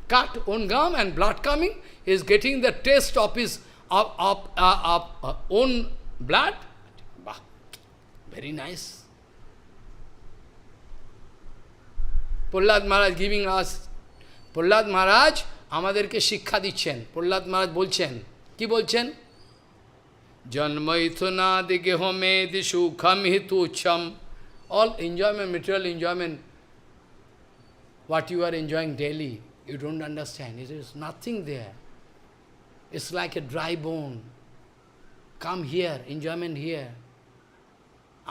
cut own gum and blood coming, is getting the taste of his own blood. Bah, very nice. Prahlad Maharaj giving us, Prahlad Maharaj আমাদেরকে শিক্ষা দিচ্ছেন। প্রহ্লাদ মহারাজ বলছেন, কি বলছেন? জন্মৈথুনাদি গেহমেদি Sukham হিতুচ্ছম। All enjoyment, material enjoyment, what you are enjoying daily, you don't understand. It is nothing there. It's like a dry bone. Come here, enjoyment here.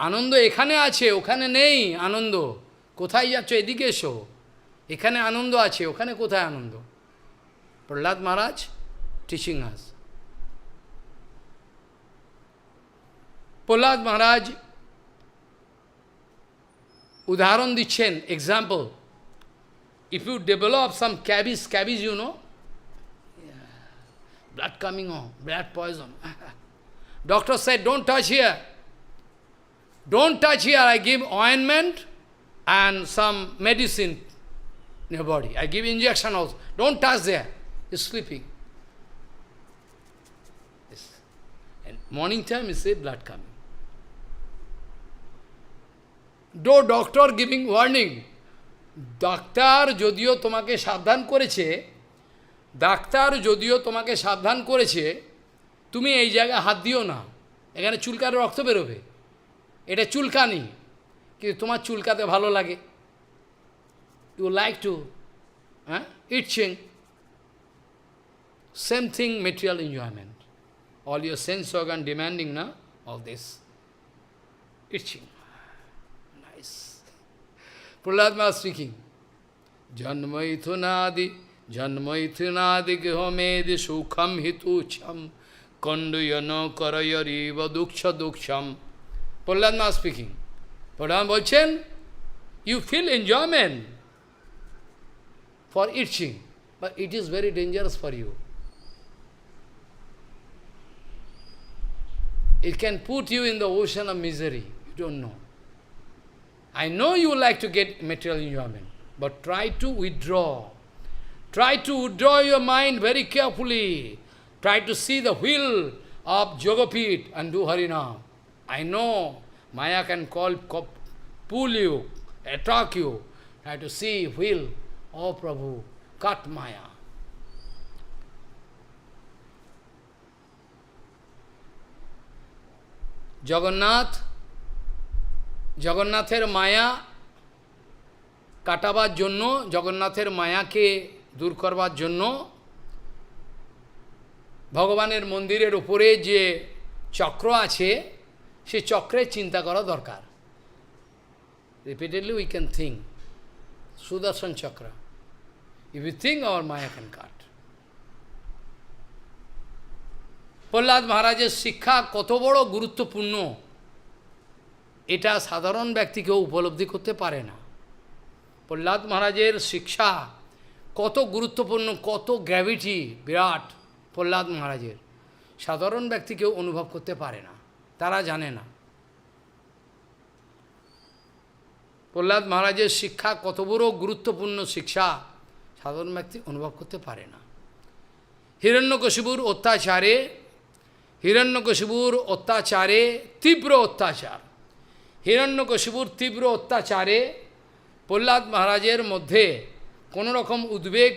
আনন্দ এখানে আছে, ওখানে নেই আনন্দ। কোথায় যাচ্ছ? এদিকে এসো। এখানে আনন্দ আছে, ওখানে কোথায় আনন্দ? Prahlad Maharaj teaching us. Prahlad Maharaj উদাহরণ দিচ্ছেন, example. If you develop some scabies, you know, blood coming on, blood poison. Doctor said, don't touch here. Don't touch here. I give ointment and some medicine in your body. I give injection also. Don't touch there. He's sleeping. Yes. And morning time is say blood coming. Though doctor giving warning, doctor যদিও তোমাকে সাবধান করেছে, তুমি এই জায়গায় হাত দিও না, এখানে চুলকার রক্ত বেরোবে, এটা চুলকানি, কিন্তু তোমার চুলকাতে ভালো লাগে, you like to itching. Same thing, material enjoyment. All your sense organ demanding, na? All this. Itching. Nice. Prahlad Maharaj speaking. Janmaithunadi gihomedi sukham hitucham konduyano karayariva duksham. Prahlad Maharaj speaking. Prahlad বলছেন, you feel enjoyment for itching, but it is very dangerous for you. it can put you in the ocean of misery. You don't know. I know you like to get material enjoyment, but try to withdraw. Try to withdraw your mind very carefully. Try to see the wheel of Jogapit and do Harinam. I know Maya can pull you, attack you. Try to see wheel. Oh Prabhu, cut Maya. জগন্নাথের মায়া কাটাবার জন্য, জগন্নাথের মায়াকে দূর করবার জন্য ভগবানের মন্দিরের উপরে যে চক্র আছে, সেই চক্রের চিন্তা করা দরকার। Repeatedly we can think, Sudarshan Chakra. If we think, our Maya can cut. Prahlad মহারাজের শিক্ষা কত বড় গুরুত্বপূর্ণ, এটা সাধারণ ব্যক্তিকেও উপলব্ধি করতে পারে না। প্রহ্লাদ মহারাজের শিক্ষা কত গুরুত্বপূর্ণ, কত গ্র্যাভিটি বিরাট প্রহ্লাদ মহারাজের, সাধারণ ব্যক্তিকেও অনুভব করতে পারে না, তারা জানে না। প্রহ্লাদ মহারাজের শিক্ষা কত বড় গুরুত্বপূর্ণ শিক্ষা, সাধারণ ব্যক্তি অনুভব করতে পারে না। হিরণ্যকশিপুর অত্যাচারে তীব্র অত্যাচার, হিরণ্যকশিপুর তীব্র অত্যাচারে প্রহ্লাদ মহারাজের মধ্যে কোনো রকম উদ্বেগ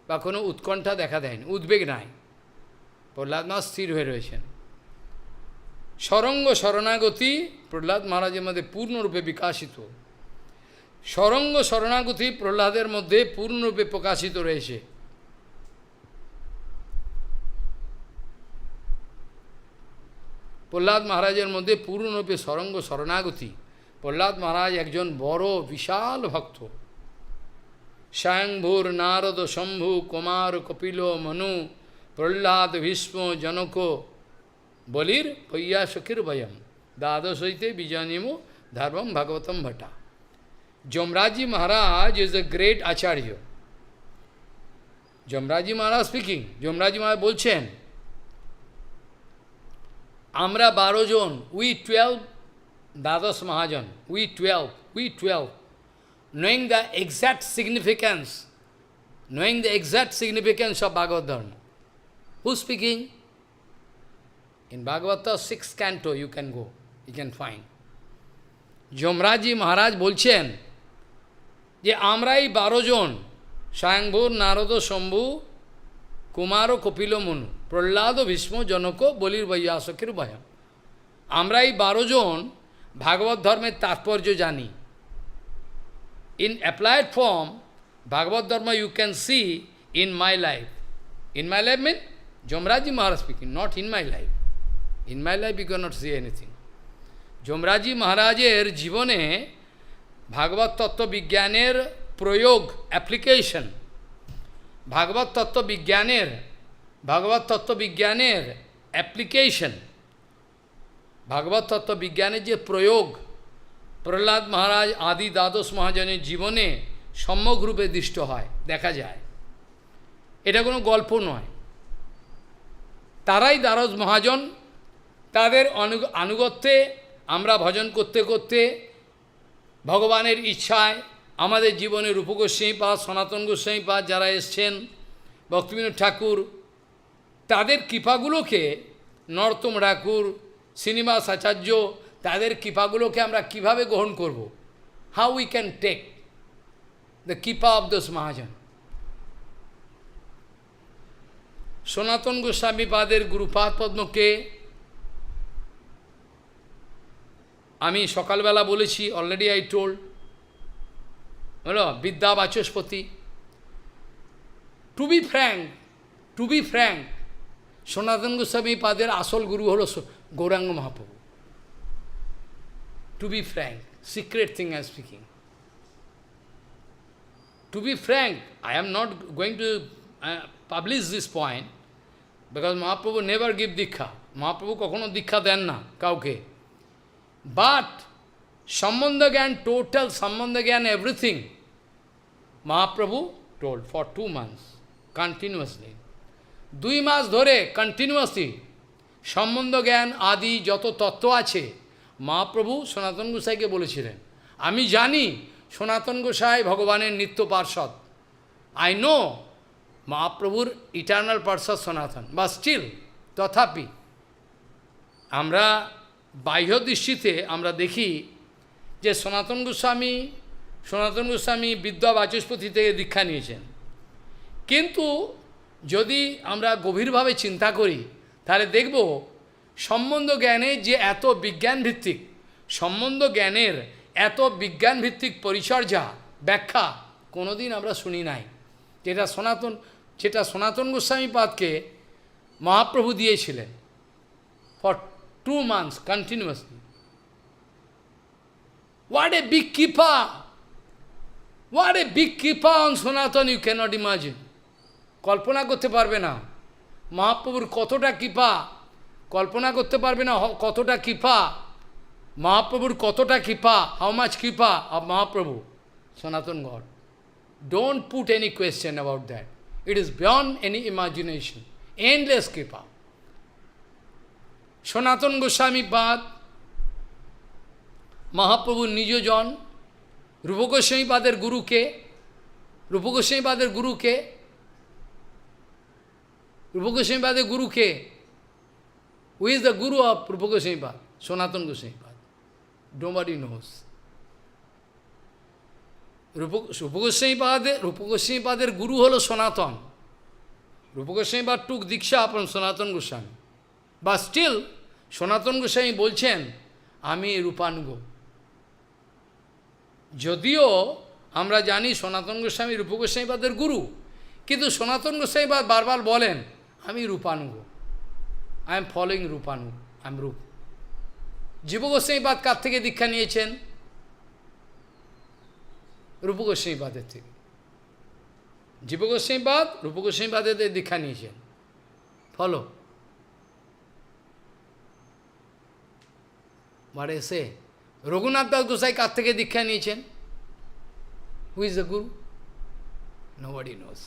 বা কোনো উৎকণ্ঠা দেখা দেয়নি, উদ্বেগ নাই। প্রহ্লাদ মহারাজ স্থির হয়ে রয়েছেন। সরঙ্গ শরণাগতি প্রহ্লাদ মহারাজের মধ্যে পূর্ণরূপে বিকাশিত, সরঙ্গ শরণাগতি প্রহ্লাদের মধ্যে পূর্ণরূপে প্রকাশিত রয়েছে। প্রহ্লাদ মহারাজের মধ্যে পূর্ণরূপে সরঙ্গ শরণাগতি। প্রহ্লাদ মহারাজ একজন বড় বিশাল ভক্ত। স্বয়ংভূর নারদ শম্ভু কুমার কপিল মনু প্রহ্লাদ ভীষ্ম জনক বলির পৈয়াসখির বয়ম দ্বাদশ হইতে বিজয়নিমো ধর্মম ভাগবতম ভট্টা। Yamaraja Maharaj is a great acharya. Yamaraja Maharaj speaking, Yamaraja Maharaj বলছেন, আমরা 12 জন, we 12 দ্বাদশ মহাজন, we 12, knowing the exact significance of Bhagavad Dharma. Who's speaking? In Bhagavata 6th canto you can go, you can find. যমরাজি Maharaj বলছেন যে আমরাই 12 জন, স্বয়ংভূর নারদ শম্ভু কুমার কপিল মনু প্রহ্লাদ ভীষ্ম জনক বলির বৈয়াসকের ভয়ম। আমরাই 12 জন ভাগবত ধর্মের তাৎপর্য জানি। In applied form, Bhagavad Dharma you can see in my life. In my life means Jomraji Maharaj speaking, not in my life. In my life you cannot see anything. Jomraji Maharajের জীবনে ভাগবত তত্ত্ব বিজ্ঞানের প্রয়োগ, অ্যাপ্লিকেশন, ভাগবত তত্ত্ব বিজ্ঞানের অ্যাপ্লিকেশন, ভাগবত তত্ত্ব বিজ্ঞানের যে প্রয়োগ প্রহ্লাদ মহারাজ আদি দ্বাদশ মহাজনের জীবনে সম্যকরূপে দৃষ্ট হয়, দেখা যায়। এটা কোনো গল্প নয়। তারাই দ্বাদশ মহাজন, তাদের আনুগত্যে আমরা ভজন করতে করতে ভগবানের ইচ্ছায় আমাদের জীবনে রূপ গোস্বামীপাদ, সনাতন গোস্বামীপাদ যারা এসছেন, ভক্তিবিনোদ ঠাকুর, তাদের কৃপাগুলোকে, নরোত্তম ঠাকুর, শ্রীনিবাস আচার্য, তাদের কৃপাগুলোকে আমরা কিভাবে গ্রহণ করব? How we can take the kripa of those mahajan. Sanatan গোস্বামীপাদের গুরুপাদ পদ্মকে আমি সকালবেলা বলেছি, অলরেডি আই টোল্ড, হলো বিদ্যা বাচস্পতি। টু বি ফ্র্যাঙ্ক, সনাতন গোস্বামীপাদের আসল গুরু হল Gauranga Mahaprabhu. To be frank, secret thing I am speaking. To be frank, I am not going to publish this point because Mahaprabhu never give Dikha. Mahaprabhu কখনো দীক্ষা দেন না কাউকে। But সম্বন্ধ জ্ঞান, total সম্বন্ধ জ্ঞান, everything, Mahaprabhu told for 2 months, continuously. 2 মাস ধরে continuously সম্বন্ধ জ্ঞান আদি যত তত্ত্ব আছে মহাপ্রভু সনাতন গোসাইকে বলেছিলেন। আমি জানি সনাতন গোসাই ভগবানের নিত্য পার্ষদ, আই নো মহাপ্রভুর ইটার্নাল পার্ষদ সনাতন, বা স্টিল তথাপি আমরা বাহ্য দৃষ্টিতে আমরা দেখি যে সনাতন গোস্বামী বিদ্যা বাচস্পতি থেকে দীক্ষা নিয়েছেন। কিন্তু যদি আমরা গভীরভাবে চিন্তা করি তাহলে দেখব সম্বন্ধ জ্ঞানের যে এত বিজ্ঞানভিত্তিক, সম্বন্ধ জ্ঞানের এত বিজ্ঞানভিত্তিক পরিচর্যা ব্যাখ্যা কোনোদিন আমরা শুনি নাই, যেটা সনাতন গোস্বামীপাদকে মহাপ্রভু দিয়েছিলেন for 2 months continuously. What a big kippa! What a big kippa on Sanatan, you cannot imagine. কল্পনা করতে পারবে না মহাপ্রভুর কতটা কৃপা, কল্পনা করতে পারবে না কতটা কৃপা, মহাপ্রভুর কতটা কৃপা, হাউ মাচ কৃপা অফ মহাপ্রভু, সনাতন god. Don't put any question about that. It is beyond any imagination. Endless কৃপা। সনাতন গোস্বামী পাদ মহাপ্রভুর নিজজন, রূপগোস্বামী পাদের গুরুকে, রূপগোস্বামী পাদের গুরুকে, রূপগোস্বামী পাদের গুরুকে, হু is the Guru of Rupa Goswami পাদ? সনাতন গোস্বামী পাদ। Nobody knows. রূপগোস্বামী পাদের গুরু হল সনাতন। রূপগোস্বামী পাদ টুক দীক্ষা আপন সনাতন গোস্বামী, বা স্টিল সনাতন গোস্বামী বলছেন আমি রূপানুগ। যদিও আমরা জানি সনাতন গোস্বামী রূপগোস্বামীপাদের গুরু, কিন্তু সনাতন গোস্বামীপাদ বারবার বলেন আমি Rupanuga, I am following Rupanuga, I am রূপ। জীবগোস্বামীপাদ কার থেকে দীক্ষা নিয়েছেন? রূপগোস্বামীপাদের থেকে। জীবগোস্বামীপাদ রূপগোস্বামীপাদের দীক্ষা নিয়েছেন, ফলো। বাড়ে এসে রঘুনাথ দাস গোসাই কার থেকে দীক্ষা নিয়েছেন? Who is the guru? Nobody knows.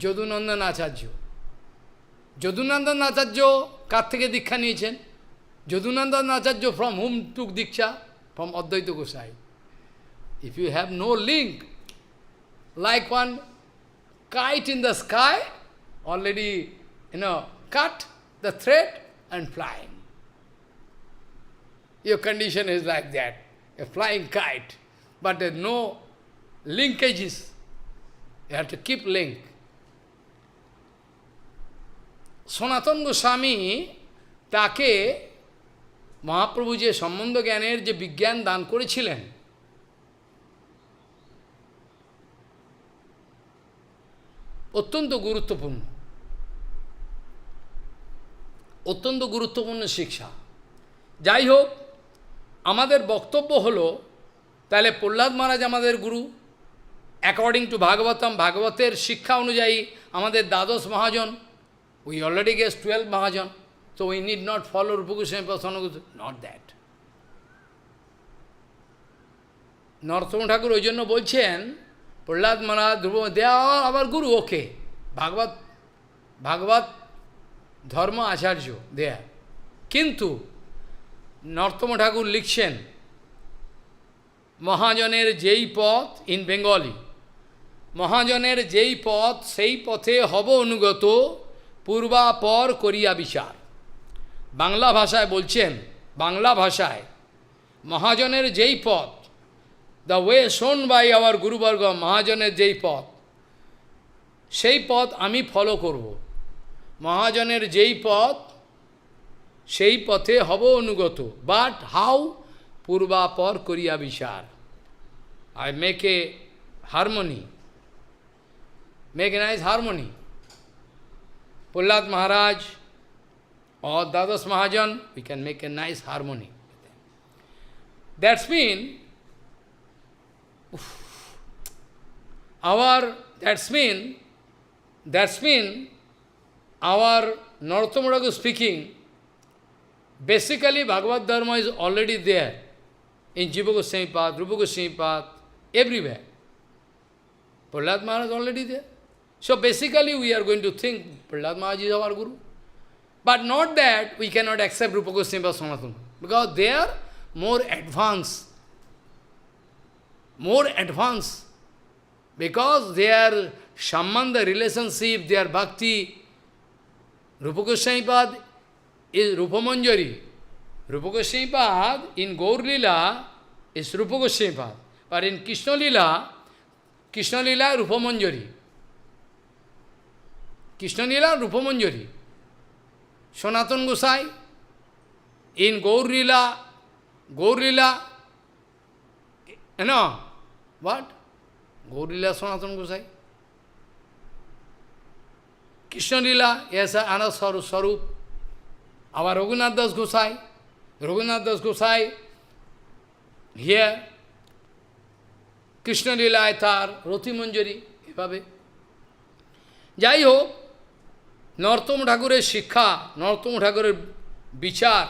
Jadunandan Acharya, Jadunandan Acharya কার থেকে দীক্ষা নিয়েছেন? যদুনন্দন আচার্য ফ্রম হুম টুক দীক্ষা? ফ্রম অদ্বৈত গোসাই। If you have no link, like one kite in the sky, already, cut the thread and flying. Your condition is like that, a flying kite, but there are no linkages. You have to keep link. সনাতন গোস্বামী তাকে মহাপ্রভু যে সম্বন্ধ জ্ঞানের যে বিজ্ঞান দান করেছিলেন, অত্যন্ত গুরুত্বপূর্ণ, অত্যন্ত গুরুত্বপূর্ণ শিক্ষা। যাই হোক, আমাদের বক্তব্য হলো তাহলে প্রহ্লাদ মহারাজ আমাদের গুরু, অ্যাকর্ডিং টু ভাগবতম, ভাগবতের শিক্ষা অনুযায়ী আমাদের দ্বাদশ মহাজন, we already guess 12 mahajan, so we need not follow Rupa Goswami Pasanagoswami, not that. নরোত্তম ঠাকুর ওই জন্য বলছেন প্রহ্লাদ মহারাজ ধ্রুব দেয়া আবার গুরু, ওকে, ভাগবত ধর্ম আচার্য দেয়া। কিন্তু নরোত্তম ঠাকুর লিখছেন মহাজনের যেই পথ, ইন বেঙ্গলি, মহাজনের যেই পথ সেই পথে হব অনুগত, পূর্বাপর করিয়া বিচার। বাংলা ভাষায় বলছেন, বাংলা ভাষায় মহাজনের যেই পথ, the way shown by our gurubarga, মহাজনের যেই পথ সেই পথ আমি ফলো করব। মহাজনের যেই পথ সেই পথে হব অনুগত, বাট হাউ? পূর্বাপর করিয়া বিচার। I make a harmony, make a nice harmony. Prahlad Maharaj or Dadas Mahajan, we can make a nice harmony with them. That's mean our Narottam Thakur speaking, basically Bhagavad Dharma is already there in Jiva Goswami Pad, Rupa Goswami Pad, everywhere. Prahlad Maharaj is already there. So basically we are going to think Prahlad Maharaj is our Guru. But not that we cannot accept Rupa Goswami or Sanatana, because they are more advanced. More advanced. Because their Sambandha relationship, their bhakti, Rupa Goswami Pad is Rupa Manjari. Rupa Goswami Pad in Gaur Lila is Rupa Goswami Pad. But in Krishna Lila Rupa Manjari. Krishna Lila Rupa Manjari. Sanatana Gosai in Gaur Lila, you know, what? Gaur Lila Sanatana Gosai. Krishna Lila, yes, Anand Swarup. Our Raghunath Das Gosai, here, Krishna Lila Atar, Roti Manjari, eভাবে যাই হোক, নরোত্তম ঠাকুরের শিক্ষা, নরোত্তম ঠাকুরের বিচার,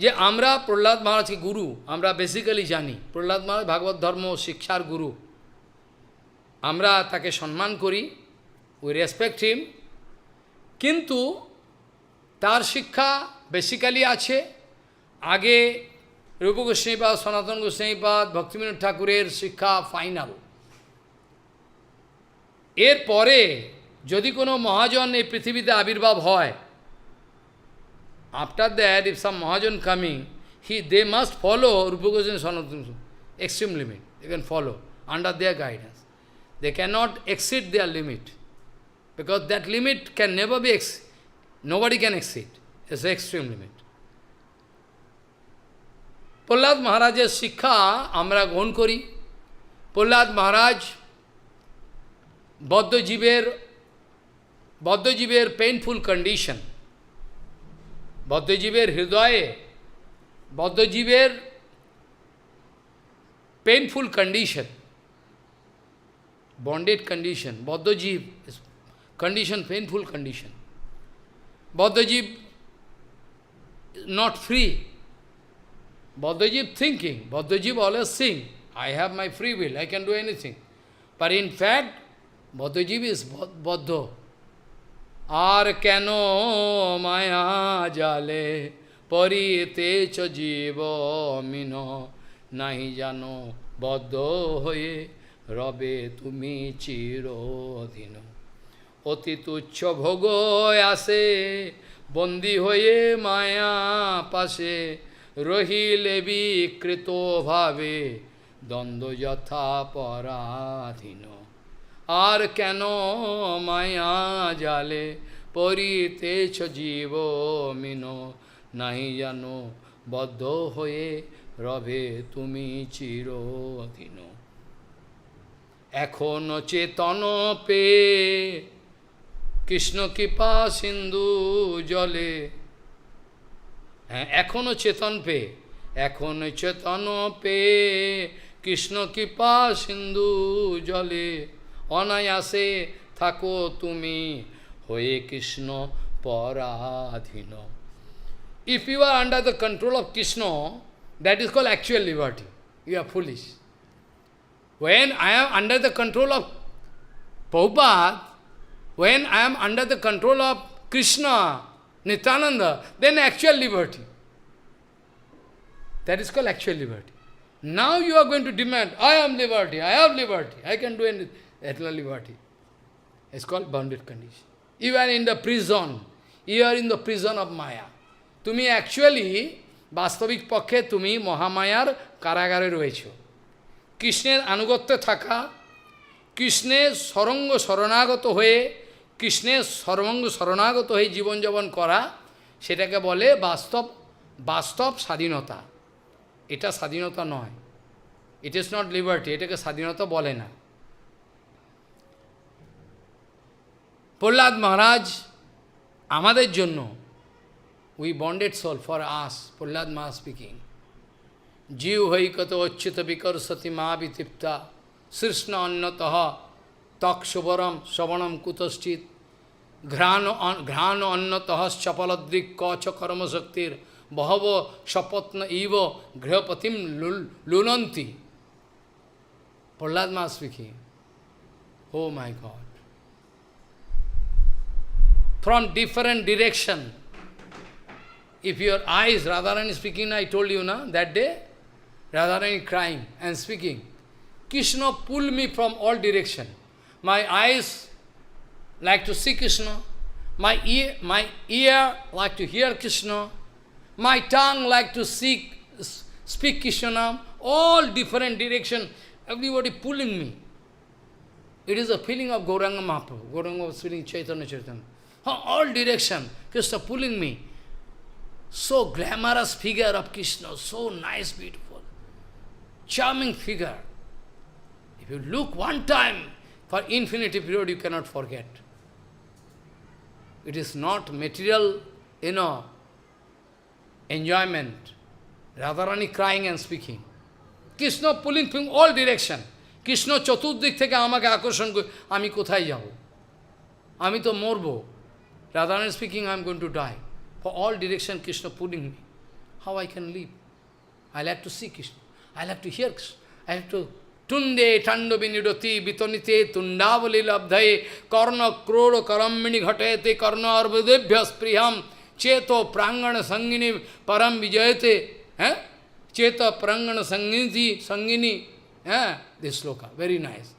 যে আমরা প্রহ্লাদ মহারাজকে গুরু, আমরা বেসিক্যালি জানি, প্রহ্লাদ মহারাজ ভাগবত ধর্ম শিক্ষার গুরু, আমরা তাকে সম্মান করি, উই রেসপেক্ট হিম, কিন্তু তার শিক্ষা বেসিক্যালি আছে, আগে রূপ গোস্বামীপাদ, সনাতন গোস্বামীপাদ, ভক্তিবিনোদ ঠাকুরের শিক্ষা ফাইনাল। এরপরে যদি কোনো মহাজন এই পৃথিবীতে আবির্ভাব হয়, after that if some Mahajan coming, they must follow Rupa Goswami, Sanatana Goswami, extreme limit, they can follow under their guidance. They cannot exceed their limit, because that limit can never be nobody can exceed, it's the extreme limit. Prahlad মহারাজের শিক্ষা আমরা গ্রহণ করি। প্রহ্লাদ মহারাজ বদ্ধজীবের পেইনফুল কন্ডিশন, বদ্ধজীবের হৃদয়ে, বদ্ধজীবের painful condition, bonded condition, baddhajiv condition, painful condition. Baddhajiv not free. Bhaddajib thinking, Bhaddajib always think, I have my free will, I can do anything. But in fact, Bhaddajib is Baddha. Ar keno maya jale parite cha jiva mino nahi jano Baddha hoye rabe tumi chirodhino. Oti tuchcha bhogo ase বন্দী হয়ে মায়া পাশে রহিলে বিকৃত ভাবে দ্বন্দ্ব যথা পরাধীন। আর কেন মায়া জালে পরিতেছ জীব মিন নাহি জানো বদ্ধ হয়ে রবে তুমি চিরদিন। এখন চেতন পে কৃষ্ণ কৃপা সিন্ধু জলে, হ্যাঁ এখনো চেতন পে, এখন চেতন পে কৃষ্ণ কৃপা সিন্ধু জলে অনায়াসে থাকো তুমি হয়ে কৃষ্ণ পরাধীন। If you are under the control of Krishna, that is called actual liberty. You are foolish. When I am under the control of Prabhupada, when I am under the control of Krishna, Nityananda, then actual liberty. That is called actual liberty. Now you are going to demand, I am liberty, I have liberty, I can do anything. That's not liberty. It's called bounded condition. You are in the prison. You are in the prison of Maya. তুমি actually, বাস্তবিক পক্ষে তুমি মহামায়ার কারাগারে রয়েছো। কৃষ্ণের আনুগত্যে থাকা, কৃষ্ণের সরঙ্গ শরণাগত হয়ে, কৃষ্ণের সর্বঙ্গ শরণাগত হয়ে জীবনযাপন করা, সেটাকে বলে বাস্তব স্বাধীনতা। এটা স্বাধীনতা নয়, ইট ইজ নট লিবার্টি, এটাকে স্বাধীনতা বলে না। প্রহ্লাদ মহারাজ আমাদের জন্য, we bonded soul for us, Prahlad Maharaj speaking, জীব হৈকত অচ্যুত বিকর্ষতি মা বিতৃপ্তা কৃষ্ণ অন্যতঃ তৎসুবরম শ্রবণম কুতশ্চিৎ ঘ্রাণ অন্যতঃ চপলদৃক কচ কর্মশক্তির বহব স্বপত্ন ইব গৃহপতিম লুনন্তি। Prahlad Maharaj speaking, oh my god, from different direction. If your eyes, Radharani speaking, I told you na, that day, Radharani crying and speaking. Krishna pulled me from all direction. My eyes like to see Krishna, my ear like to hear Krishna, my tongue like to speak Krishna name, all different direction, everybody pulling me. It is a feeling of Gauranga Mahaprabhu. Gauranga was feeling Chaitanya Chaitanya. All direction, Krishna pulling me. So glamorous figure of Krishna, so nice, beautiful, charming figure. If you look one time, for infinity period you cannot forget. It is not material, enjoyment. Radharani crying and speaking. Krishna pulling from all direction. Krishna chaturdik theke amake akorshan kore, ami kothay jabo? Ami to morbo. Radharani speaking, I am going to die. For all direction Krishna pulling me. How I can live? I like to see Krishna. I like to hear Krishna. I have to tunde tando binidoti bitonite tundavali labdhaye karna kroro karammini ghatayate karna arvadebhyas priyam cheto prangana sangini param vijayate. Cheta prangana sangini. This sloka, very nice.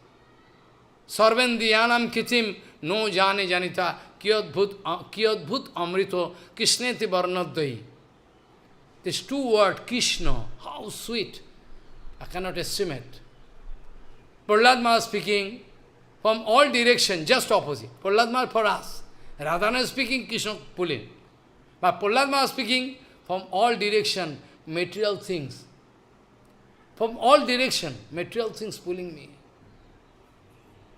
Sarvendiyanam kitim no jane janita kiyadbhut amrito krishneti varnadai. These two words, Krishna, how sweet. I cannot estimate. Prahlad Maharaj speaking from all directions, just opposite. Prahlad Maharaj for us. Radharani speaking, Krishna pulling. But Prahlad Maharaj speaking from all directions, material things. From all directions, material things pulling me.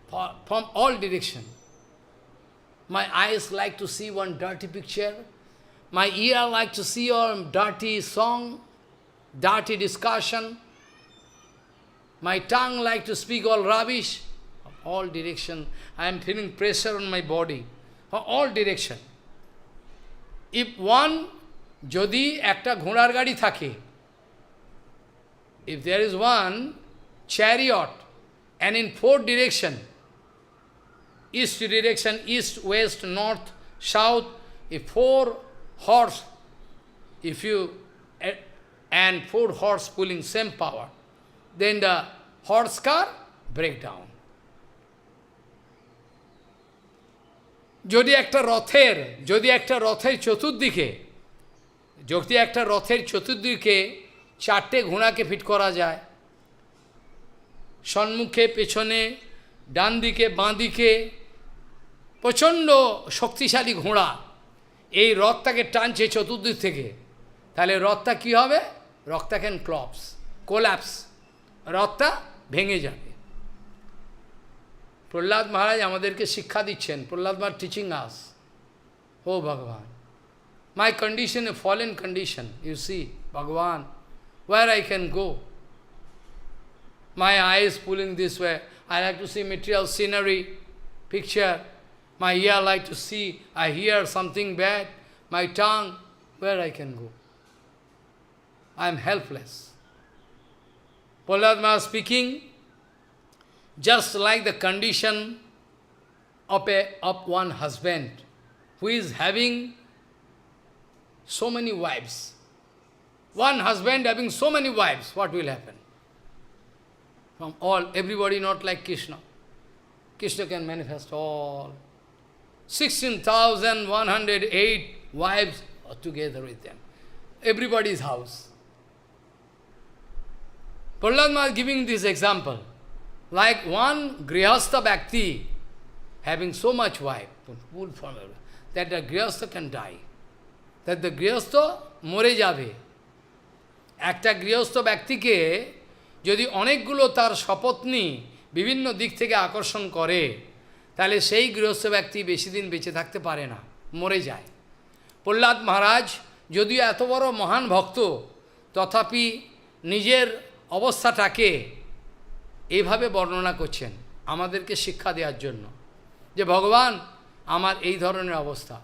From all directions. My eyes like to see one dirty picture. My ear like to see a dirty song, dirty discussion. My tongue like to speak all rubbish. From all direction, I am feeling pressure on my body. From all direction. If one, jodi ekta ghonar gadi thake, if there is one chariot and in four direction, east direction, east, west, north, south, if four horse, and four horse pulling same power, then the horse car break down. যদি একটা রথের চতুর্দিকে চারটে ঘোড়াকে ফিট করা যায়, সম্মুখে পেছনে ডান দিকে বাঁ দিকে প্রচণ্ড শক্তিশালী ঘোড়া এই রথটাকে টানছে চতুর্দিক থেকে, তাহলে রথটা কি হবে? রথটা ক্যান কোল্যাপস, রথটা ভেঙে যাবে। প্রহ্লাদ মহারাজ আমাদেরকে শিক্ষা দিচ্ছেন। প্রহ্লাদ মহারাজ টিচিং আস, ও ভগবান, my condition, a fallen condition, you see, Bhagavan, where I can go? My eyes pulling this way, I like to see material scenery, picture, my ear like to see, I hear something bad, my tongue, where I can go? I am helpless. Prahlad Maharaj speaking, just like the condition of one husband who is having so many wives. One husband having so many wives, what will happen? From all, everybody not like Krishna. Krishna can manifest all. 16,108 wives are together with them. Everybody's house. Prahlad Maharaj giving this example. Like one Grihastha Bhakti having so much wife, that the Grihastha can die. That the Grihastha মরে যাবে। একটা গৃহস্থ ব্যক্তিকে যদি অনেকগুলো তার স্বপত্নী বিভিন্ন দিক থেকে আকর্ষণ করে, তাহলে সেই গৃহস্থ ব্যক্তি বেশি দিন বেঁচে থাকতে পারে না, মরে যায়। প্রহ্লাদ মহারাজ যদিও এত বড় মহান ভক্ত, তথাপি নিজের অবস্থাটাকে এইভাবে বর্ণনা করছেন আমাদেরকে শিক্ষা দেওয়ার জন্য, যে ভগবান আমার এই ধরনের অবস্থা,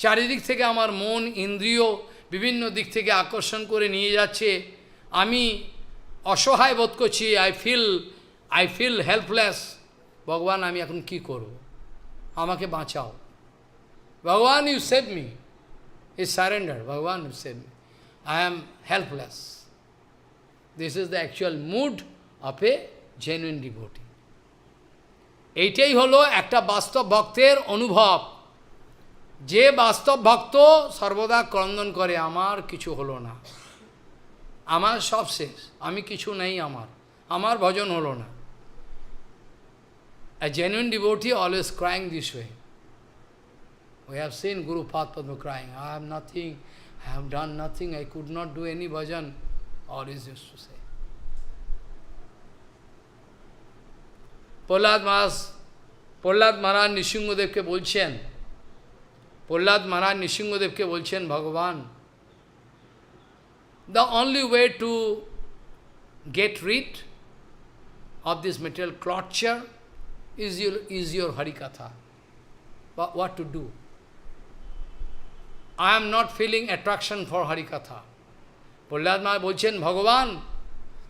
চারিদিক থেকে আমার মন ইন্দ্রিয় বিভিন্ন দিক থেকে আকর্ষণ করে নিয়ে যাচ্ছে, আমি অসহায় বোধ করছি, আই ফিল হেল্পলেস। ভগবান আমি এখন কি করব? আমাকে বাঁচাও। Bhagavan, you save me. He surrendered. Bhagavan, you save me. I am helpless. This is the actual mood of a genuine devotee. এইটাই হলো একটা বাস্তব ভক্তের অনুভব, যে বাস্তব ভক্ত সর্বদা ক্রন্দন করে আমার কিছু হলো না, আমার সব শেষ, আমি কিছু নেই, আমার ভজন হলো না। A genuine devotee always crying this way. We have seen Guru Padma crying, I have nothing, I have done nothing, I could not do any bhajan, always used to say. Prahlad মহারাজ নৃসিংহদেবকে বলছেন, ভগবান, the only way to get rid of this material torture is your Harikatha. What to do? I am not feeling attraction for Harikatha. Prahlad Maharaj বলছেন, ভগবান,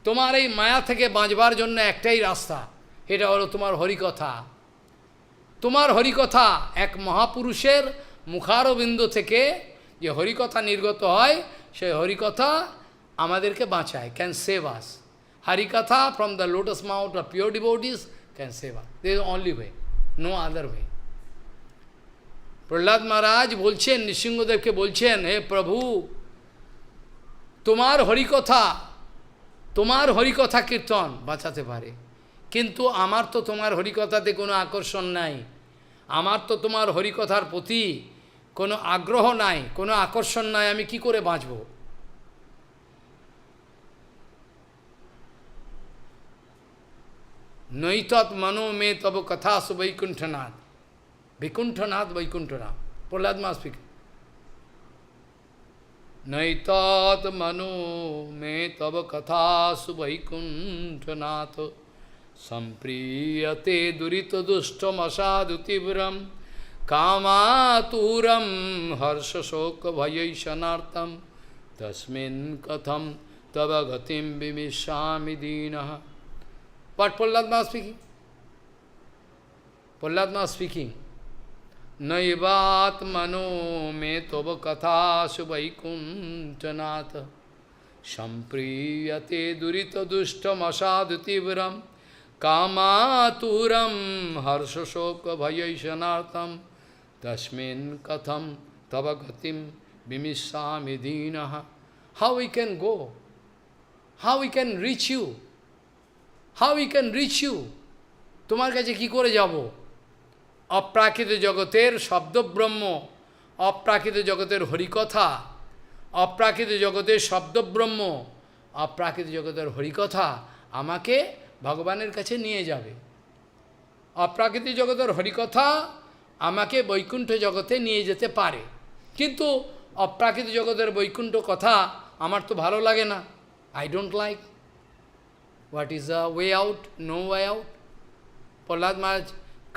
তোমার এই মায়া থেকে বাঁচবার জন্য একটাই রাস্তা, এটা হলো তোমার হরিকথা। তোমার হরিকথা, এক মহাপুরুষের মুখারবিন্দ থেকে যে হরিকথা নির্গত হয়, সেই হরিকথা আমাদেরকে বাঁচায়, can save us. Harikatha from the lotus mouth of pure devotees can save us. This is only way, no other way. Prahlad Maharaj বলছেন, নৃসিংহদেবকে বলছেন, হে প্রভু, তোমার হরিকথা কীর্তন বাঁচাতে পারে, কিন্তু আমার তো তোমার হরিকথাতে কোনো আকর্ষণ নাই, আমার তো তোমার হরিকথার প্রতি কোনো আগ্রহ নাই, কোনো আকর্ষণ নাই, আমি কি করে বাঁচব? নৈতৎ মনো মে তব কথা সু বৈকুণ্ঠনাথ, বৈকুণ্ঠনাথ, প্রহ্লাদ মহারাজ স্পিকিং। নৈতৎ মনো মে তব কথা সু বৈকুণ্ঠনাথ, সম্প্রিয়তে দুরিত দুষ্টমসাধু তীব্রম, কামাতুরম হর্ষ শোক ভয়ৈষণার্থম, তস্মিন কথম তব গতিম বিমিষ্যামি দীনঃ। What Prahlad Maharaj speaking? Prahlad Maharaj speaking. Naivatmano me toba katha subhaikuntanatha, sampriyate durita dushtam asadu tibram, kamaturam harsha shoka bhayaisanartam, tasmin katham tava gatim bimisami dinaha. How we can go? How we can reach you? How we can reach you? তোমার কাছে কি করে যাব? অপ্রাকৃত জগতের শব্দব্রহ্ম, অপ্রাকৃত জগতের হরিকথা, অপ্রাকৃত জগতের শব্দব্রহ্ম, অপ্রাকৃত জগতের হরিকথা আমাকে ভগবানের কাছে নিয়ে যাবে। অপ্রাকৃত জগতের হরিকথা আমাকে বৈকুণ্ঠ জগতে নিয়ে যেতে পারে, কিন্তু অপ্রাকৃত জগতের বৈকুণ্ঠ কথা আমার তো ভালো লাগে না। I don't like. What is the way out? No way out. Prahlad Maharaj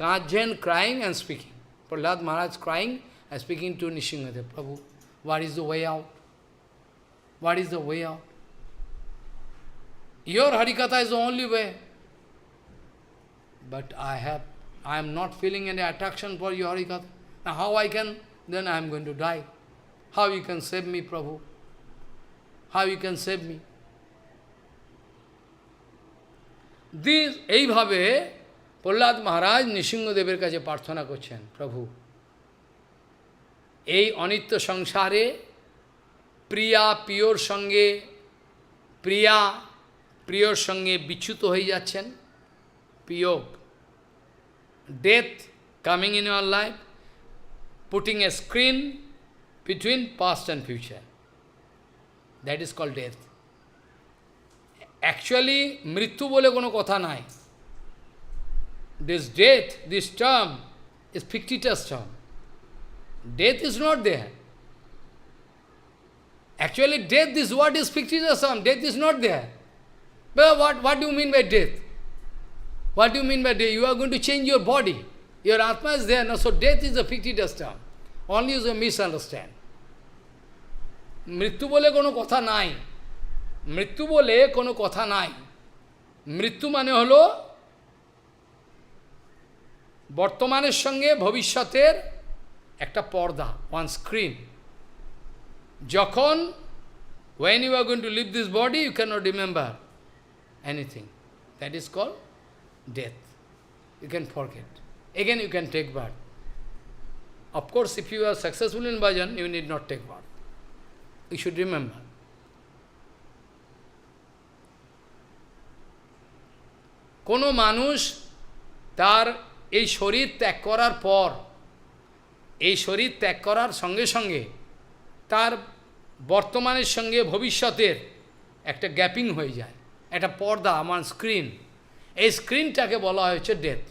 Kanjen crying and speaking. Prahlad Maharaj crying and speaking to Nrsimhadev. Prabhu, what is the way out? What is the way out? Your Harikatha is the only way. But I am not feeling any attraction for your Harikatha. Now how I can? Then I am going to die. How you can save me, Prabhu? How you can save me? এইভাবে প্রহ্লাদ মহারাজ নৃসিংহদেবের কাছে প্রার্থনা করছেন, প্রভু, এই অনিত্য সংসারে প্রিয়র সঙ্গে বিচ্যুত হয়ে যাচ্ছেন, বিয়োগ, death coming in your life, putting a screen between past and future, that is called death. Actually, মৃত্যু বলে কোনো কথা নাই। This death, this term is fictitious term. Death is not there. Actually, death is what is fictitious term. Death is not there. But what do you mean by death? What do you mean by death? You are going to change your body. Your Atma is there. No? So death is a fictitious term. Only is a misunderstand. মৃত্যু বলে কোনো কথা নাই। মৃত্যু বলে কোনো কথা নাই। মৃত্যু মানে হলো বর্তমানের সঙ্গে ভবিষ্যতের একটা পর্দা, one screen. যখন, when you are going to leave this body, you cannot remember anything. That is called death. You can forget. Again you can take birth. Of course, if you are successful in bhajan, you need not take birth. You should remember. কোনো মানুষ তার এই শরীর ত্যাগ করার পর, এই শরীর ত্যাগ করার সঙ্গে সঙ্গে তার বর্তমানের সঙ্গে ভবিষ্যতের একটা গ্যাপিং হয়ে যায়, একটা পর্দা, আমার স্ক্রিন। এই স্ক্রিনটাকে বলা হয়েছে death.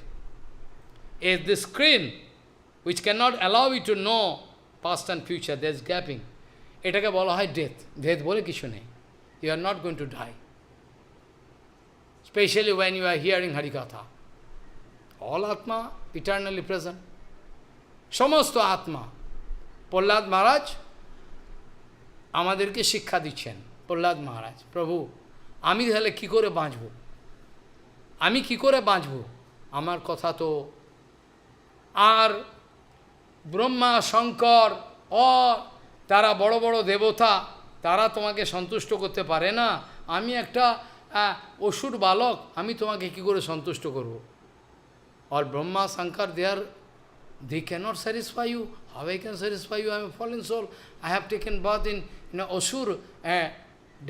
is the screen which cannot allow you to know past and future, there is gapping. এটাকে বলা হয় ডেথ। ডেথ বলে কিছু নেই। You are not going to die. Especially when you are hearing Harikatha. All Atma eternally present. সমস্ত আত্মা। প্রহ্লাদ মহারাজ আমাদেরকে শিক্ষা দিচ্ছেন। প্রহ্লাদ মহারাজ, প্রভু আমি তাহলে কী করে বাঁচব? আমি কী করে বাঁচব? আমার কথা তো আর ব্রহ্মা শঙ্কর তারা বড় বড় দেবতা, তারা তোমাকে সন্তুষ্ট করতে পারে না। আমি একটা অসুর বালক, আমি তোমাকে কি করে সন্তুষ্ট করব? আর Brahma Shankar they cannot satisfy you. How I can satisfy you? I am a fallen soul. I have taken birth in Asur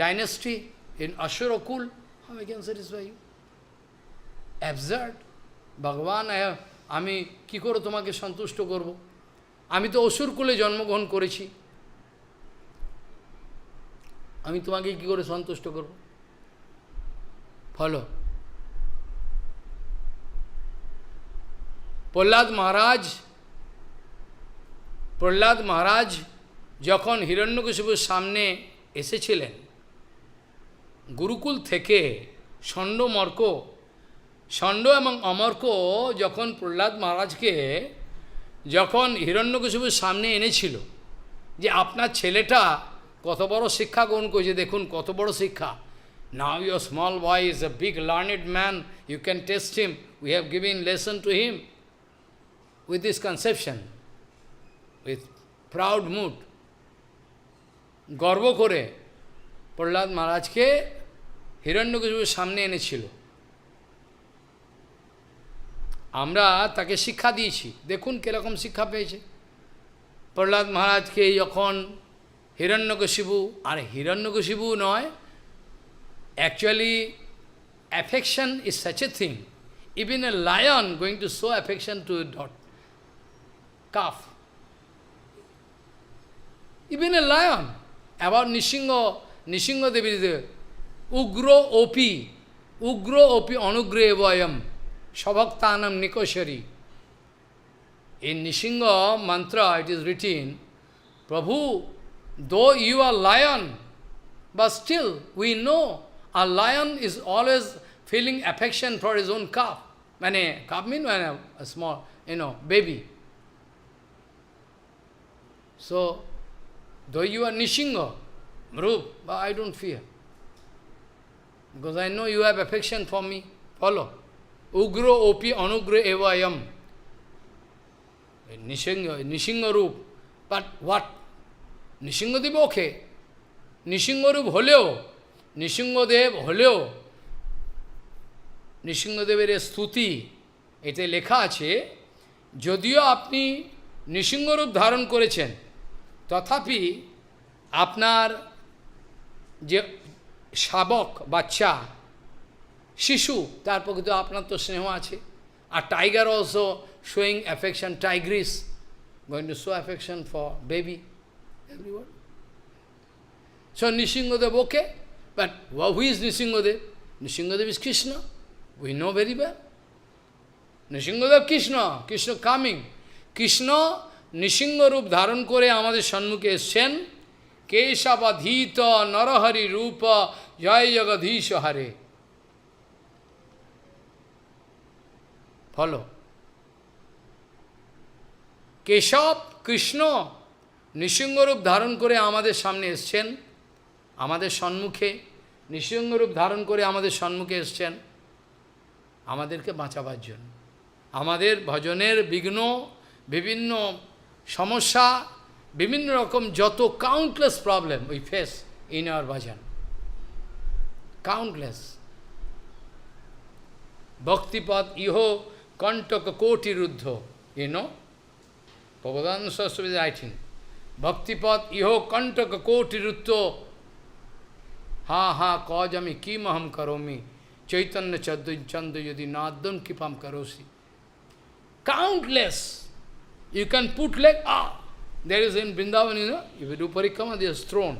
dynasty, in Asura kul. How I can satisfy you? Absurd. Bhagavan, আমি কি করে তোমাকে সন্তুষ্ট করব? আমি তো অসুর কুলে জন্মগ্রহণ করেছি, আমি তোমাকে কি করে সন্তুষ্ট করব? ফলো, প্রহ্লাদ মহারাজ যখন হিরণ্যকশিপুর সামনে এসেছিলেন, গুরুকুল থেকে ষণ্ড এবং অমর্ক যখন প্রহ্লাদ মহারাজকে যখন হিরণ্যকশিপুর সামনে এনেছিল, যে আপনার ছেলেটা কত বড় শিক্ষা গ্রহণ করেছে, দেখুন কত বড় শিক্ষা। Now your small boy is a big learned man, you can test him, we have given lesson to him. With this conception, with proud mood, গর্ব করে প্রহ্লাদ মহারাজকে হিরণ্যকশিপুর সামনে এনেছিল। আমরা তাকে শিক্ষা দিয়েছি, দেখুন কিরকম শিক্ষা পেয়েছে। প্রহ্লাদ মহারাজকে যখন হিরণ্যকশিপু, আর হিরণ্যকশিপু নয়, actually affection is such a thing. Even a lion going to show affection to a calf. Even a lion. About Nishinga Devi is there. Ugro opi anugre evayam. Shabhaktanam Nikoshari. In Nishinga mantra it is written, Prabhu, though you are lion, but still we know a lion is always feeling affection for his own calf. Calf means a small, baby. So, though you are Nishinga, Mrup, but I don't fear. Because I know you have affection for me. Follow. Ugro opi anugra evayam. Nishinga Rup. But what? Nishingadev okay. Nishingarup হলেও, নৃসিংহদেব হলেও, নৃসিংহদেবের স্তুতি এতে লেখা আছে, যদিও আপনি নৃসিংহরূপ ধারণ করেছেন, তথাপি আপনার যে শাবক বাচ্চা শিশু, তার প্রতি তো আপনার তো স্নেহ আছে। আর tiger also showing affection, tigress going to show affection for baby, everyone. So Nishingadev okay, but who is Nishingadev? Nishingadev is Krishna. We know very well. Nishingadev Krishna, Krishna coming. Krishna Nishinga রূপ ধারণ করে আমাদের সম্মুখে এসছেন। কেশবাধীত নরহরি রূপ জয় জগধীশ হরে। ফলো, কেশব কৃষ্ণ নৃসিংহরূপ ধারণ করে আমাদের সামনে এসছেন, আমাদের সম্মুখে নৃসিংহরূপ ধারণ করে আমাদের সম্মুখে এসছেন আমাদেরকে বাঁচাবার জন্য, আমাদের ভজনের বিঘ্ন, বিভিন্ন সমস্যা, বিভিন্ন রকম যত countless problem we face in our bhajan, countless. Bhaktipad iho kantaka koti ruddho. You know? Prabodhananda Saraswati is writing. Bhaktipad iho kantaka koti ruddho. Ha ha kajami kimaham karomi. Chaitanya chanda yadi nadam kipam karosi. Countless. You can put like there is in Vrindavan, you know, if you do parikrama, there is throne.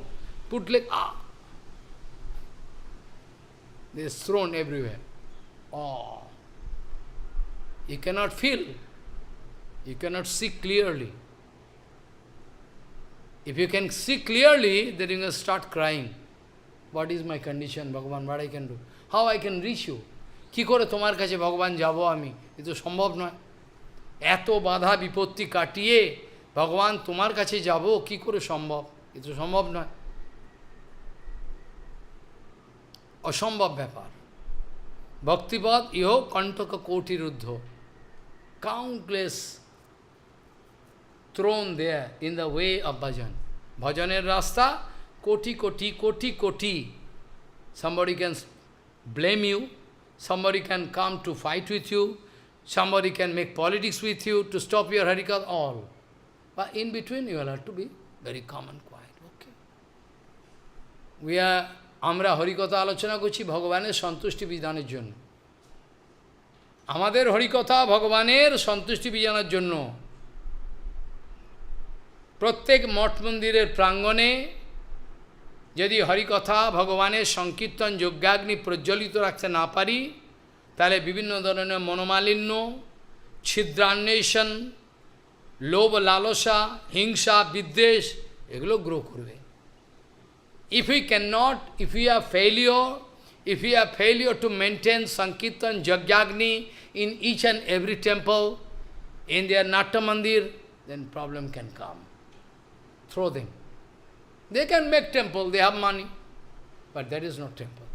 Put like there is throne everywhere. You cannot feel. You cannot see clearly. If you can see clearly, then you can start crying. What is my condition, Bhagavan? What I can do? How I can reach you? কি করে তোমার কাছে ভগবান যাব আমি? এ তো সম্ভব নয়। এত বাধা বিপত্তি কাটিয়ে ভগবান তোমার কাছে যাব কি করে সম্ভব? এ তো সম্ভব নয়। অসম্ভব ব্যাপার। ভক্তিপদ ইহ কণ্টক কোটি রুদ্ধ। Countless thrown there in the way of bhajan. Bhajaner rasta, koti koti, koti koti. Somebody can blame you, somebody can come to fight with you, somebody can make politics with you to stop your harikatha, all. But in between you will have to be very calm and quiet. Okay. আমরা হরিকথা আলোচনা করছি ভগবানের সন্তুষ্টি বিধানের জন্য। আমাদের হরিকথা ভগবানের সন্তুষ্টি বিধানের জন্য। প্রত্যেক মঠ মন্দিরের প্রাঙ্গণে যদি হরিকথা ভগবানের সংকীর্তন যজ্ঞাগ্নি প্রজ্বলিত রাখতে না পারি, তাহলে বিভিন্ন ধরনের মনোমালিন্য, ছিদ্রান্বেষণ, লোভ লালসা, হিংসা, বিদ্বেষ এগুলো গ্রো করবে। If we cannot, if we are failure to maintain Sankirtan Jagyagni in each and every temple, in their Natya Mandir, then problem can come. Throw them. They can make temple, they have money, but that is not temple.